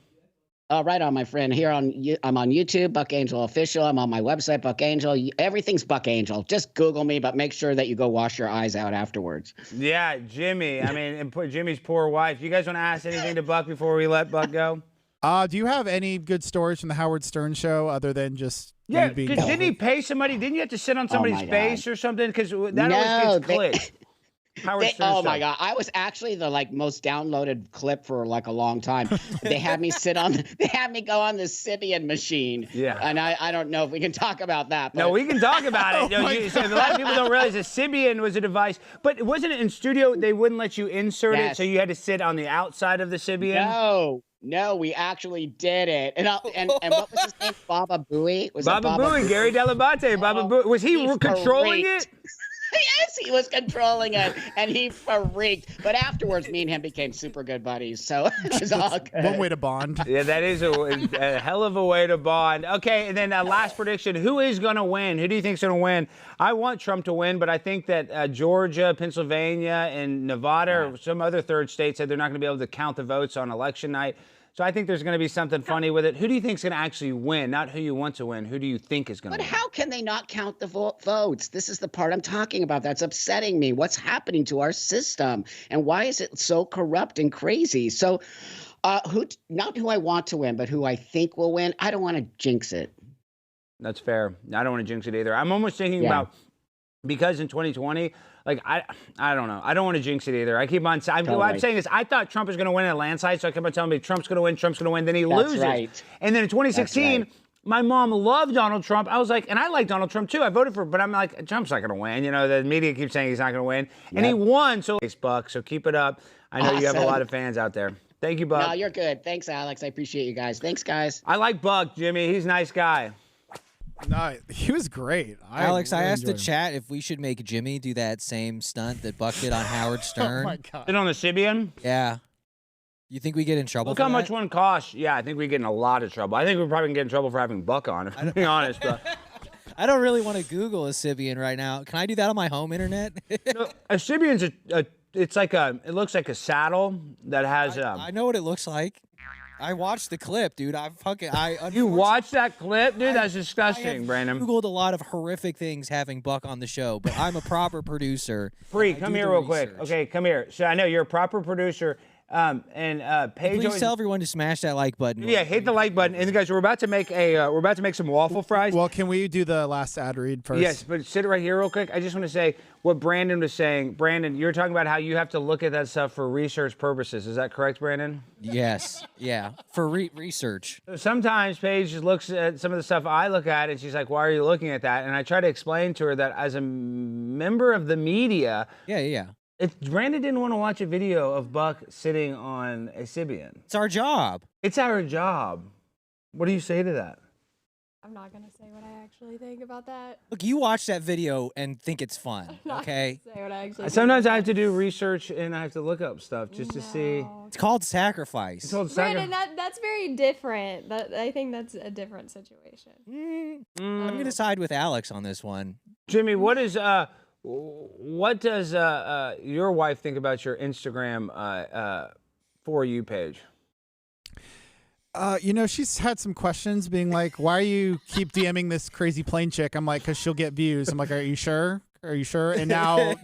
Right on, my friend. I'm on YouTube, Buck Angel Official. I'm on my website, Buck Angel. Everything's Buck Angel. Just Google me, but make sure that you go wash your eyes out afterwards. Yeah, Jimmy. I mean, and Jimmy's poor wife. You guys want to ask anything to Buck before we let Buck go? Do you have any good stories from the Howard Stern show other than just because didn't he pay somebody? Didn't you have to sit on somebody's face or something? Because that always gets clipped. Oh my God! I was actually the most downloaded clip for like a long time. They had me go on the Sibian machine. Yeah. And I don't know if we can talk about that. But... No, we can talk about it. So a lot of people don't realize a Sibian was a device, but wasn't it in studio? They wouldn't let you insert it, so you had to sit on the outside of the Sibian. No, we actually did it. And what was his name? Baba Booey? Baba Booey, Gary Delabate. Baba Booey. Was he controlling it? Yes, he was controlling it, and he freaked. But afterwards, me and him became super good buddies, so it was all good. One way to bond. Yeah, that is a hell of a way to bond. Okay, and then last prediction. Who is going to win? Who do you think is going to win? I want Trump to win, but I think that Georgia, Pennsylvania, and Nevada or some other third state said they're not going to be able to count the votes on election night. So I think there's going to be something funny with it. Who do you think is going to actually win? Not who you want to win. Who do you think is going to win? But how can they not count the votes? This is the part I'm talking about. That's upsetting me. What's happening to our system? And why is it so corrupt and crazy? So not who I want to win, but who I think will win. I don't want to jinx it. That's fair. I don't want to jinx it either. I'm almost thinking about, because in 2020, I don't know. I don't want to jinx it either. I keep on saying, what I'm saying is I thought Trump was going to win in a landslide, so I kept on telling me Trump's going to win, Trump's going to win. Then he loses. Right. And then in 2016, my mom loved Donald Trump. I was like, and I like Donald Trump too. I voted for him, but I'm like, Trump's not going to win. You know, the media keeps saying he's not going to win. And he won. So, Buck, so keep it up. I know you have a lot of fans out there. Thank you, Buck. No, you're good. Thanks, Alex. I appreciate you guys. Thanks, guys. I like Buck, Jimmy. He's a nice guy. No, he was great. Alex, I asked the chat if we should make Jimmy do that same stunt that Buck did on Howard Stern. Oh my God. And on the Sibian? Yeah. You think we get in trouble Look for how that? much one costs. Yeah, I think we get in a lot of trouble. I think we're probably going to get in trouble for having Buck on, if I'm being honest. But I don't really want to Google a Sibian right now. Can I do that on my home internet? No, a Sibian's it looks like a saddle that has I know what it looks like. I watched the clip, dude. You watched that clip, dude? That's disgusting, Brandon. I Googled a lot of horrific things having Buck on the show, but I'm a proper producer. Free, come here real quick. Okay, come here. So I know you're a proper producer. Paige. Please tell everyone to smash that like button. Yeah, hit the like button. And guys, we're about to make some waffle fries. Well, can we do the last ad read first? Yes, but sit right here real quick. I just want to say what Brandon was saying. Brandon, you're talking about how you have to look at that stuff for research purposes. Is that correct, Brandon? Yes. Yeah. For research. Sometimes Paige just looks at some of the stuff I look at, and she's like, "Why are you looking at that?" And I try to explain to her that as a member of the media. Yeah. If Brandon didn't want to watch a video of Buck sitting on a Sibian. It's our job. It's our job. What do you say to that? I'm not going to say what I actually think about that. Look, you watch that video and think it's fun, okay? Say what I actually Sometimes I have to do research and I have to look up stuff just to see. It's called sacrifice. It's called Brandon, that's very different. I think that's a different situation. I'm going to side with Alex on this one. Jimmy, what does your wife think about your Instagram For You page? She's had some questions being like, why you keep DMing this crazy plane chick? I'm like, because she'll get views. I'm like, are you sure? Are you sure? And now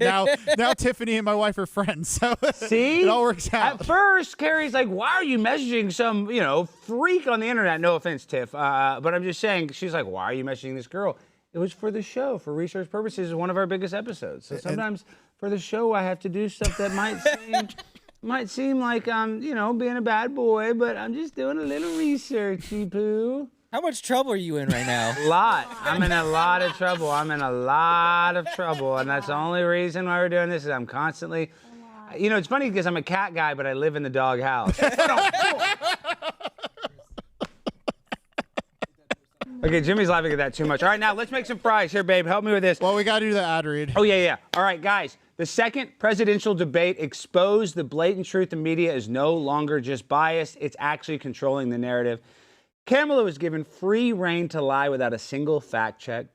Tiffany and my wife are friends. So see, it all works out. At first, Carrie's like, why are you messaging some, freak on the internet? No offense, Tiff. But I'm just saying, she's like, why are you messaging this girl? It was for the show, for research purposes. It's one of our biggest episodes. So sometimes for the show, I have to do stuff that might seem like I'm, being a bad boy, but I'm just doing a little researchy poo. How much trouble are you in right now? A lot. I'm in a lot of trouble. And that's the only reason why we're doing this is I'm constantly, it's funny because I'm a cat guy, but I live in the dog house. Okay, Jimmy's laughing at that too much. All right, now let's make some fries. Here, babe, help me with this. Well, we got to do the ad read. Oh, yeah. All right, guys. The second presidential debate exposed the blatant truth the media is no longer just biased. It's actually controlling the narrative. Kamala was given free rein to lie without a single fact check,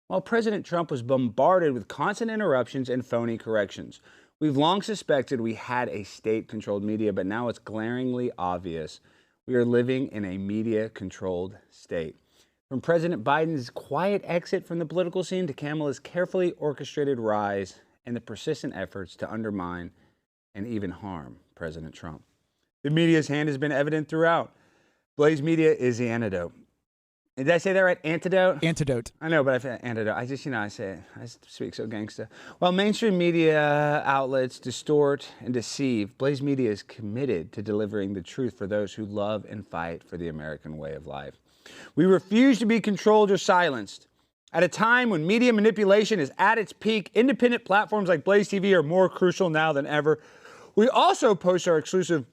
while President Trump was bombarded with constant interruptions and phony corrections. We've long suspected we had a state-controlled media, but now it's glaringly obvious. We are living in a media-controlled state. From President Biden's quiet exit from the political scene to Kamala's carefully orchestrated rise and the persistent efforts to undermine and even harm President Trump. The media's hand has been evident throughout. Blaze Media is the antidote. Did I say that right? Antidote? Antidote. I know, but I said antidote. I just, I say it. I speak so gangsta. While mainstream media outlets distort and deceive, Blaze Media is committed to delivering the truth for those who love and fight for the American way of life. We refuse to be controlled or silenced. At a time when media manipulation is at its peak, independent platforms like Blaze TV are more crucial now than ever. We also post our exclusive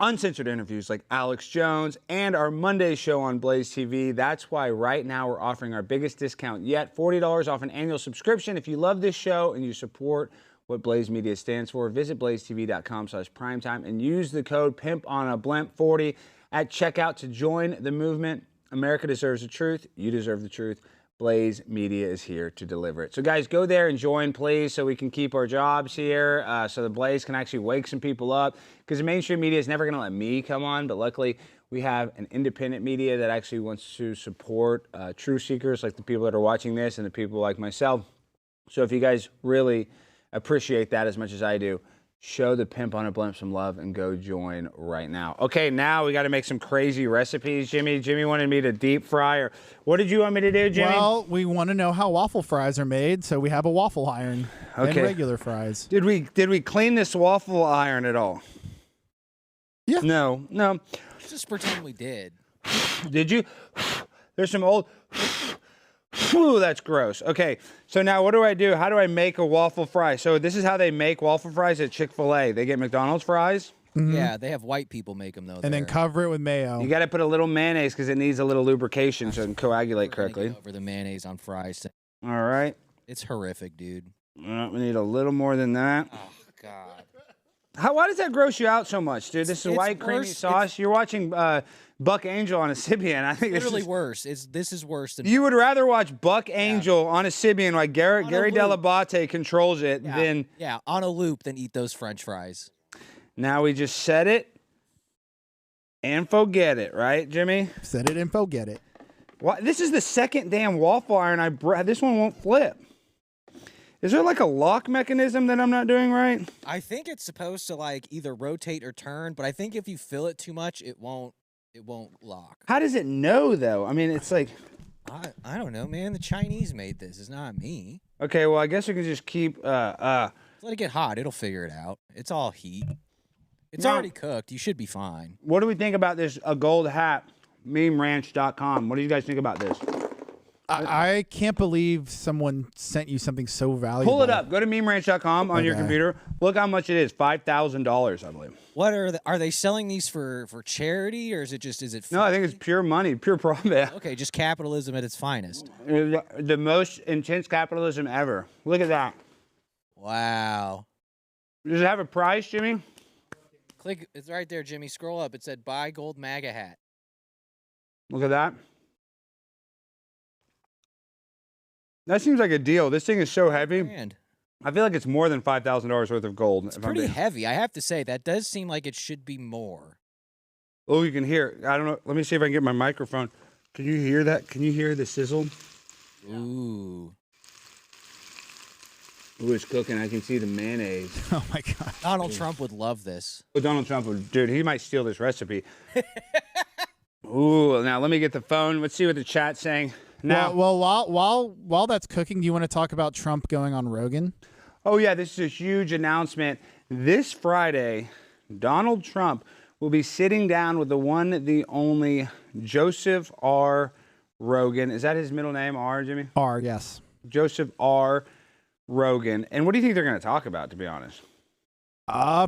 uncensored interviews like Alex Jones and our Monday show on Blaze TV. That's why right now we're offering our biggest discount yet, $40 off an annual subscription. If you love this show and you support what Blaze Media stands for, visit blazetv.com/primetime and use the code PIMPONABLEMP40 at checkout to join the movement. America deserves the truth. You deserve the truth. Blaze Media is here to deliver it. So guys, go there and join, please, so we can keep our jobs here, so the Blaze can actually wake some people up, because the mainstream media is never going to let me come on, but luckily we have an independent media that actually wants to support truth seekers like the people that are watching this and the people like myself. So if you guys really appreciate that as much as I do, show the Pimp on a Blimp some love and go join right now. Okay, now we got to make some crazy recipes, Jimmy. Jimmy wanted me to deep fry, or what did you want me to do, Jimmy? Well, we want to know how waffle fries are made, so we have a waffle iron and regular fries. Did we clean this waffle iron at all? Yeah. No. Just pretend we did. Did you? There's some old... Whew, that's gross. Okay, so now what do I do? How do I make a waffle fry? So this is how they make waffle fries at Chick-fil-A. They get McDonald's fries. Mm-hmm. Yeah, they have white people make them, though. And then cover it with mayo. You got to put a little mayonnaise because it needs a little lubrication so it can coagulate correctly. Over the mayonnaise on fries. All right. It's horrific, dude. We need a little more than that. Oh, God. Why does that gross you out so much, dude? This is white creamy sauce. You're watching Buck Angel on a Sybian. I think literally worse. This is worse than. You would rather watch Buck Angel on a Sybian while Gary Delabate controls it than on a loop than eat those French fries. Now we just set it and forget it, right, Jimmy? Set it and forget it. This is the second damn waffle iron I brought. This one won't flip. Is there like a lock mechanism that I'm not doing right? I think it's supposed to like either rotate or turn, but I think if you fill it too much, it won't lock. How does it know though? I mean, it's like I don't know, man. The Chinese made this. It's not me. okay. Well, I guess we can just keep Let it get hot. It'll figure it out. It's all heat. It's already cooked. You should be fine. What do we think about this? A gold hat, memeranch.com. What do you guys think about this? I can't believe someone sent you something so valuable. Pull it up. Go to memeranch.com on your computer. Look how much it is. $5,000, I believe. What are they selling these for charity, or is it? No, I think it's pure money, pure profit. Okay, just capitalism at its finest. The most intense capitalism ever. Look at that. Wow. Does it have a price, Jimmy? Click. It's right there, Jimmy. Scroll up. It said buy gold MAGA hat. Look at that. That seems like a deal. This thing is so heavy. I feel like it's more than $5,000 worth of gold. It's pretty heavy, I have to say. That does seem like it should be more. Oh, you can hear. I don't know. Let me see if I can get my microphone. Can you hear that? Can you hear the sizzle? Ooh. Ooh, it's cooking. I can see the mayonnaise. Oh, my God. Donald Trump would love this. Oh, Donald Trump would, dude, he might steal this recipe. Ooh, now let me get the phone. Let's see what the chat's saying. Now, well, while that's cooking, do you want to talk about Trump going on Rogan? Oh, yeah, this is a huge announcement. This Friday, Donald Trump will be sitting down with the one, the only Joseph R. Rogan. Is that his middle name, R, Jimmy? R, yes. Joseph R. Rogan. And what do you think they're going to talk about, to be honest?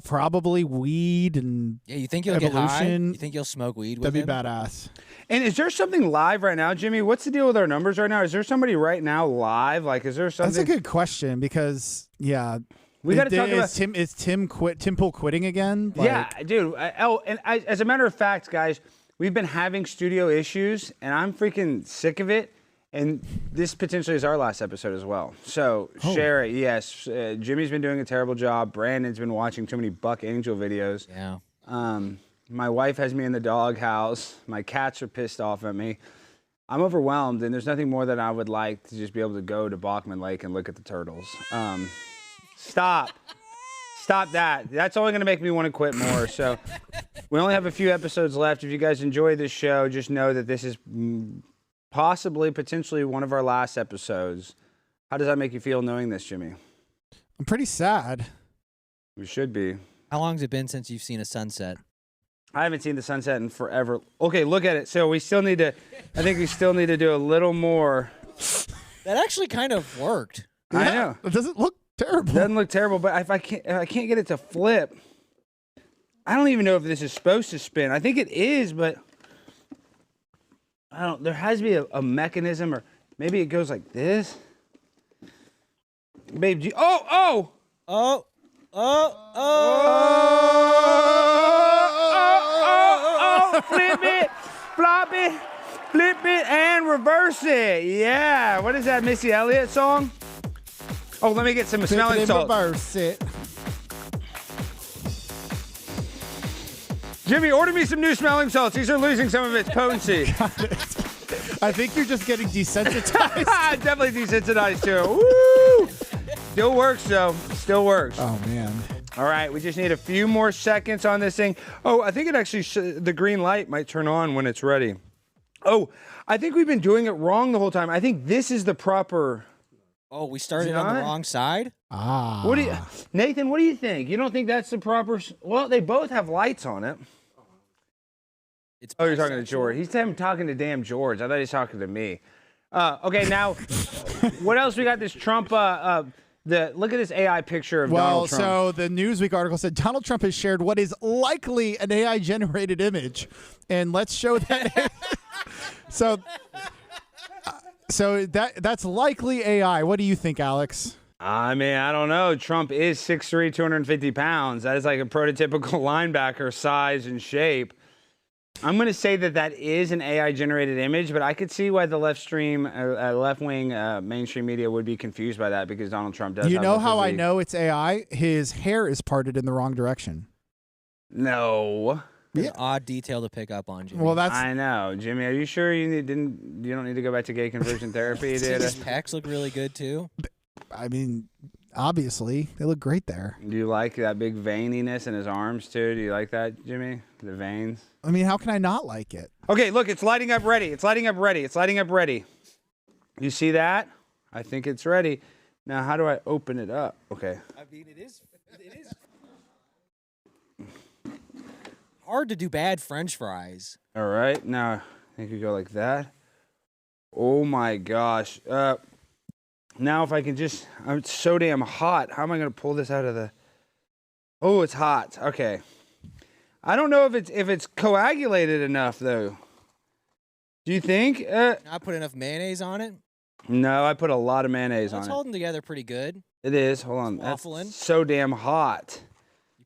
Probably weed and you think you'll evolution. Get high? You think you'll smoke weed with That'd be him? badass. And is there something live right now, Jimmy? What's the deal with our numbers right now? Is there somebody right now live? Like, is there something? That's a good question because, we got to talk about Is Tim Pool quitting again? Yeah, dude. As a matter of fact, guys, we've been having studio issues, and I'm freaking sick of it. And this potentially is our last episode as well. So share it. Yes, Jimmy's been doing a terrible job. Brandon's been watching too many Buck Angel videos. Yeah. My wife has me in the doghouse. My cats are pissed off at me. I'm overwhelmed, and there's nothing more that I would like to just be able to go to Bachman Lake and look at the turtles. Stop that. That's only going to make me want to quit more. So we only have a few episodes left. If you guys enjoy this show, just know that this is potentially one of our last episodes. How does that make you feel knowing this, Jimmy? I'm pretty sad. We should be. How long has it been since you've seen a sunset? I haven't seen the sunset in forever. Okay, look at it. So I think we still need to do a little more. That actually kind of worked. I know. It doesn't look terrible. It doesn't look terrible, but if I can't get it to flip, I don't even know if this is supposed to spin. I think it is, but there has to be a mechanism, or maybe it goes like this. Babe, flip it, flop it, flip it, and reverse it. Yeah, what is that, Missy Elliott song? Oh, let me get some smelling salts. Reverse it. Jimmy, order me some new smelling salts. These are losing some of its potency. I think you're just getting desensitized. Definitely desensitized to it. Woo! Still works, though. Still works. Oh, man. All right, we just need a few more seconds on this thing. Oh, I think it actually, the green light might turn on when it's ready. Oh, I think we've been doing it wrong the whole time. I think this is the proper... Oh, we started on the wrong side? Nathan, what do you think? You don't think that's the proper... Well, they both have lights on it. You're talking to George. He's talking to damn George. I thought he was talking to me. Okay, now, what else we got? This Trump... look at this AI picture of Donald Trump. So the Newsweek article said Donald Trump has shared what is likely an AI-generated image. And let's show that. So that's likely AI. What do you think, Alex? I mean, I don't know. Trump is 6'3", 250 pounds. That is like a prototypical linebacker size and shape. I'm going to say that is an AI-generated image, but I could see why the left-wing mainstream media would be confused by that, because Donald Trump does. You know how I know it's AI? His hair is parted in the wrong direction. No. An odd detail to pick up on, Jimmy. Well, I know, Jimmy. Are you sure you don't need to go back to gay conversion therapy? His pecs look really good too. I mean, obviously, they look great there. Do you like that big veininess in his arms too? Do you like that, Jimmy? The veins? I mean, how can I not like it? Okay, look, it's lighting up ready. It's lighting up ready. It's lighting up ready. You see that? I think it's ready. Now, how do I open it up? Okay. I mean, it is hard to do bad French fries. All right. Now, I think you go like that. Oh my gosh. Now if I can just, it's so damn hot. How am I going to pull this out of the, oh, it's hot. Okay. I don't know if it's coagulated enough though. Do you think? Not put enough mayonnaise on it? No, I put a lot of mayonnaise on It's it. holding together pretty good. It is. Hold on. Waffling. That's so damn hot.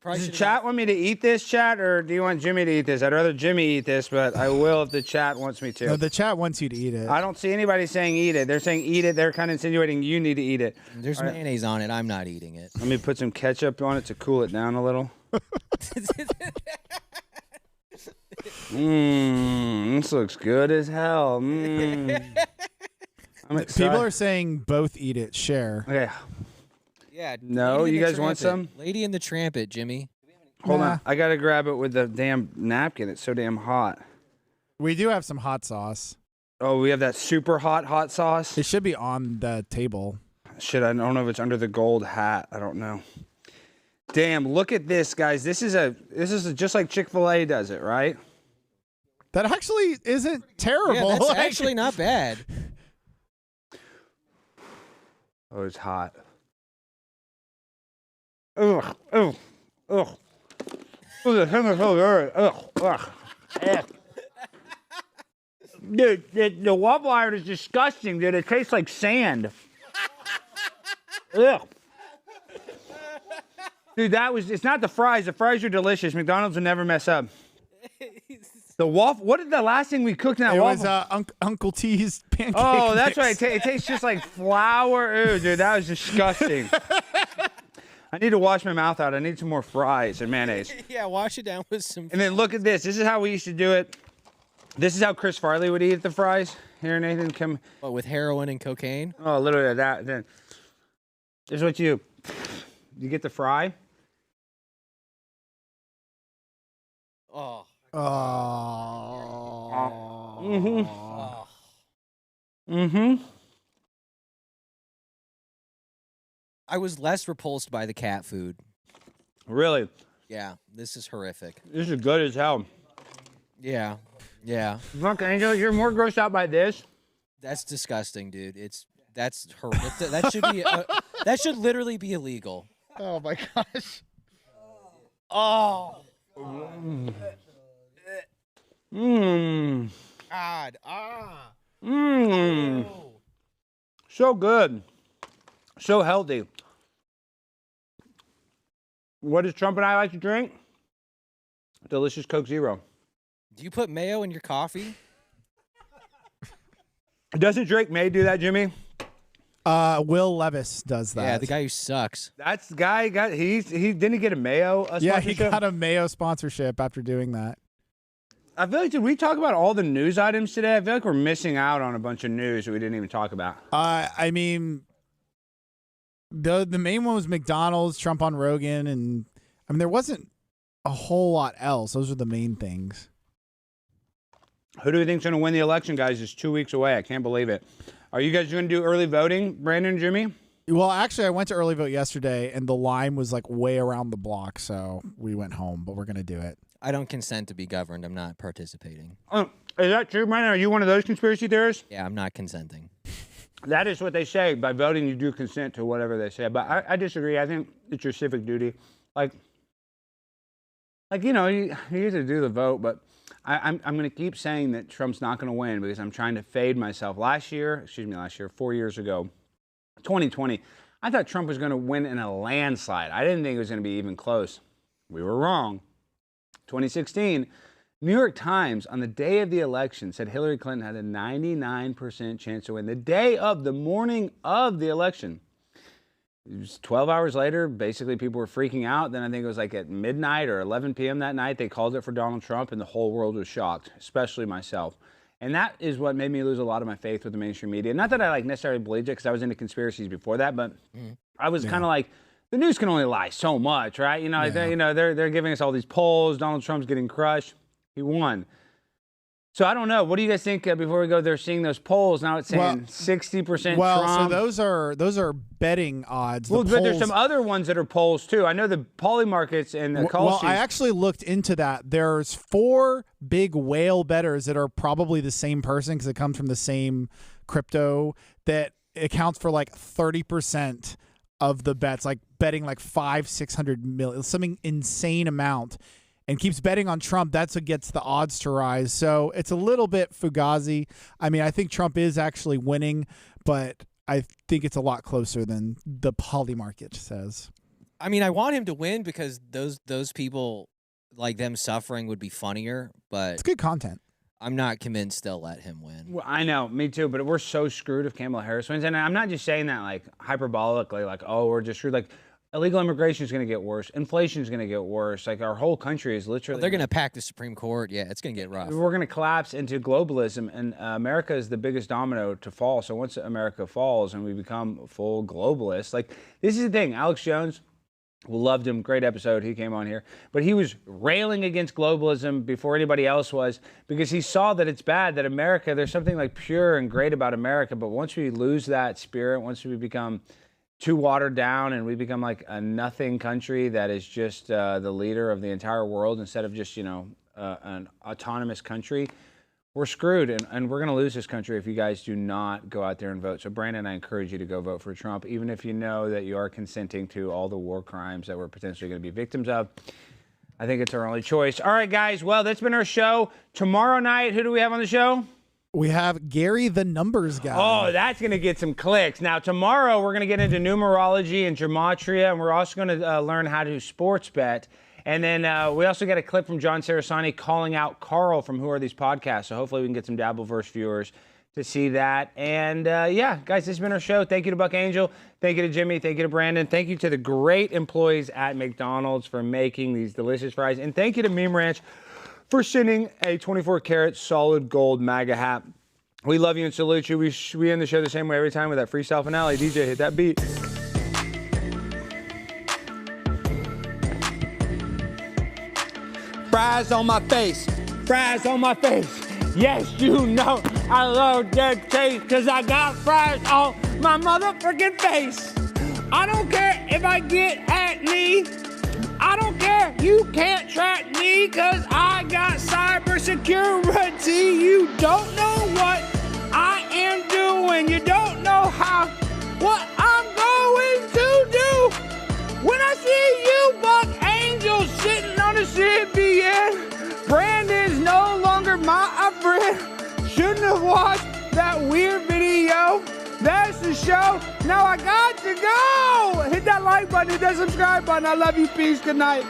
Does the chat want me to eat this, chat, or do you want Jimmy to eat this? I'd rather Jimmy eat this, but I will if the chat wants me to. No, the chat wants you to eat it. I don't see anybody saying eat it. They're saying eat it. They're kind of insinuating you need to eat it. There's mayonnaise on it. I'm not eating it. Let me put some ketchup on it to cool it down a little. This looks good as hell. I'm excited. People are saying both eat it. Share. Okay. Yeah. No, Lady you and the guys want Trampet. some? Lady and the Trampet, Jimmy. Hold on. I got to grab it with the damn napkin. It's so damn hot. We do have some hot sauce. Oh, we have that super hot sauce? It should be on the table. Shit, I don't know if it's under the gold hat. I don't know. Damn, look at this, guys. This is just like Chick-fil-A does it, right? That actually isn't terrible. Yeah, that's actually not bad. Oh, it's hot. Ugh. Oh, the thing is so good. Ugh. Dude, the waffle iron is disgusting, dude. It tastes like sand. Ugh. Dude, it's not the fries. The fries are delicious. McDonald's will never mess up. The waffle, what is the last thing we cooked in that waffle? It was Uncle T's pancake Oh, that's mix. right. It tastes just like flour. Ew, dude, that was disgusting. I need to wash my mouth out. I need some more fries and mayonnaise. Yeah, wash it down with some. And then look at this. This is how we used to do it. This is how Chris Farley would eat the fries. Here, Nathan, come. What, with heroin and cocaine? Oh, a little bit of that. Then this is what you get the fry. Oh. I was less repulsed by the cat food. Really? Yeah, this is horrific. This is good as hell. Yeah. Fuck, Angel, you're more grossed out by this. That's disgusting, dude. That's horrific. That should be that should literally be illegal. Oh my gosh. Oh. God. Ah. So good. So healthy. What does Trump and I like to drink? Delicious Coke Zero. Do you put mayo in your coffee? Doesn't Drake May do that, Jimmy? Will Levis does that. Yeah, the guy who sucks. That's the guy he didn't he get a Mayo sponsorship? Yeah, he got a Mayo sponsorship after doing that. I feel like, did we talk about all the news items today? I feel like we're missing out on a bunch of news that we didn't even talk about. I mean, the main one was McDonald's, Trump on Rogan, and I mean there wasn't a whole lot else. Those are the main things. Who do we think's going to win the election, guys? It's 2 weeks away. I can't believe it. Are you guys going to do early voting, Brandon and Jimmy? Well, actually, I went to early vote yesterday, and the line was like way around the block, so we went home, but we're going to do it. I don't consent to be governed. I'm not participating. Is that true, Brandon? Are you one of those conspiracy theorists? Yeah, I'm not consenting. That is what they say. By voting, you do consent to whatever they say. But I disagree. I think it's your civic duty. Like you know, you get to do the vote, but I'm going to keep saying that Trump's not going to win because I'm trying to fade myself. 4 years ago, 2020, I thought Trump was going to win in a landslide. I didn't think it was going to be even close. We were wrong. 2016, New York Times on the day of the election said Hillary Clinton had a 99% chance to win. The morning of the election. It was 12 hours later, basically people were freaking out. Then I think it was like at midnight or 11 p.m. that night, they called it for Donald Trump and the whole world was shocked, especially myself. And that is what made me lose a lot of my faith with the mainstream media. Not that I like necessarily believed it, because I was into conspiracies before that, but I was kind of like, the news can only lie so much, right? You know, they're giving us all these polls. Donald Trump's getting crushed. He won. So I don't know. What do you guys think before we go? They're seeing those polls now. It's saying 60% Well, Trump. so those are betting odds. Well, but there's some other ones that are polls too. I know the poly markets and the call sheets. I actually looked into that. There's 4 big whale bettors that are probably the same person because it comes from the same crypto that accounts for like 30% of the bets, like betting like 500-600 million, something insane amount, and keeps betting on Trump. That's what gets the odds to rise. So it's a little bit fugazi. I mean, I think Trump is actually winning, but I think it's a lot closer than the poly market says. I mean, I want him to win because those people, like them suffering, would be funnier, but it's good content. I'm not convinced they'll let him win. Well, I know, me too, but we're so screwed if Kamala Harris wins. And I'm not just saying that like hyperbolically, like, oh, we're just screwed. Like, illegal immigration is going to get worse. Inflation is going to get worse. Like, our whole country is literally... Well, they're going to pack the Supreme Court. Yeah, it's going to get rough. We're going to collapse into globalism, and America is the biggest domino to fall. So once America falls and we become full globalists, like, this is the thing. Alex Jones... loved him. Great episode. He came on here. But he was railing against globalism before anybody else was, because he saw that it's bad, that America, there's something like pure and great about America. But once we lose that spirit, once we become too watered down and we become like a nothing country that is just the leader of the entire world instead of just, an autonomous country, we're screwed, and we're going to lose this country if you guys do not go out there and vote. So, Brandon, I encourage you to go vote for Trump, even if you know that you are consenting to all the war crimes that we're potentially going to be victims of. I think it's our only choice. All right, guys. Well, that's been our show. Tomorrow night, who do we have on the show? We have Gary the Numbers Guy. Oh, that's going to get some clicks. Now, tomorrow, we're going to get into numerology and gematria, and we're also going to learn how to sports bet. And then we also got a clip from John Sarasani calling out Carl from Who Are These Podcasts. So hopefully we can get some Dabbleverse viewers to see that. And yeah, guys, this has been our show. Thank you to Buck Angel. Thank you to Jimmy. Thank you to Brandon. Thank you to the great employees at McDonald's for making these delicious fries. And thank you to Meme Ranch for sending a 24-karat solid gold MAGA hat. We love you and salute you. We end the show the same way every time with that freestyle finale. DJ, hit that beat. Fries on my face, fries on my face. Yes, you know I love that taste, cause I got fries on my motherfucking face. I don't care if I get acne. I don't care, you can't track me, cause I got cybersecurity. You don't know what I am doing. You don't know what I'm going to do. When I see you, Buck Angel, sitting on the CBN, Brandon's no longer my friend. Shouldn't have watched that weird video. That's the show. Now I got to go. Hit that like button, hit that subscribe button. I love you. Peace. Good night.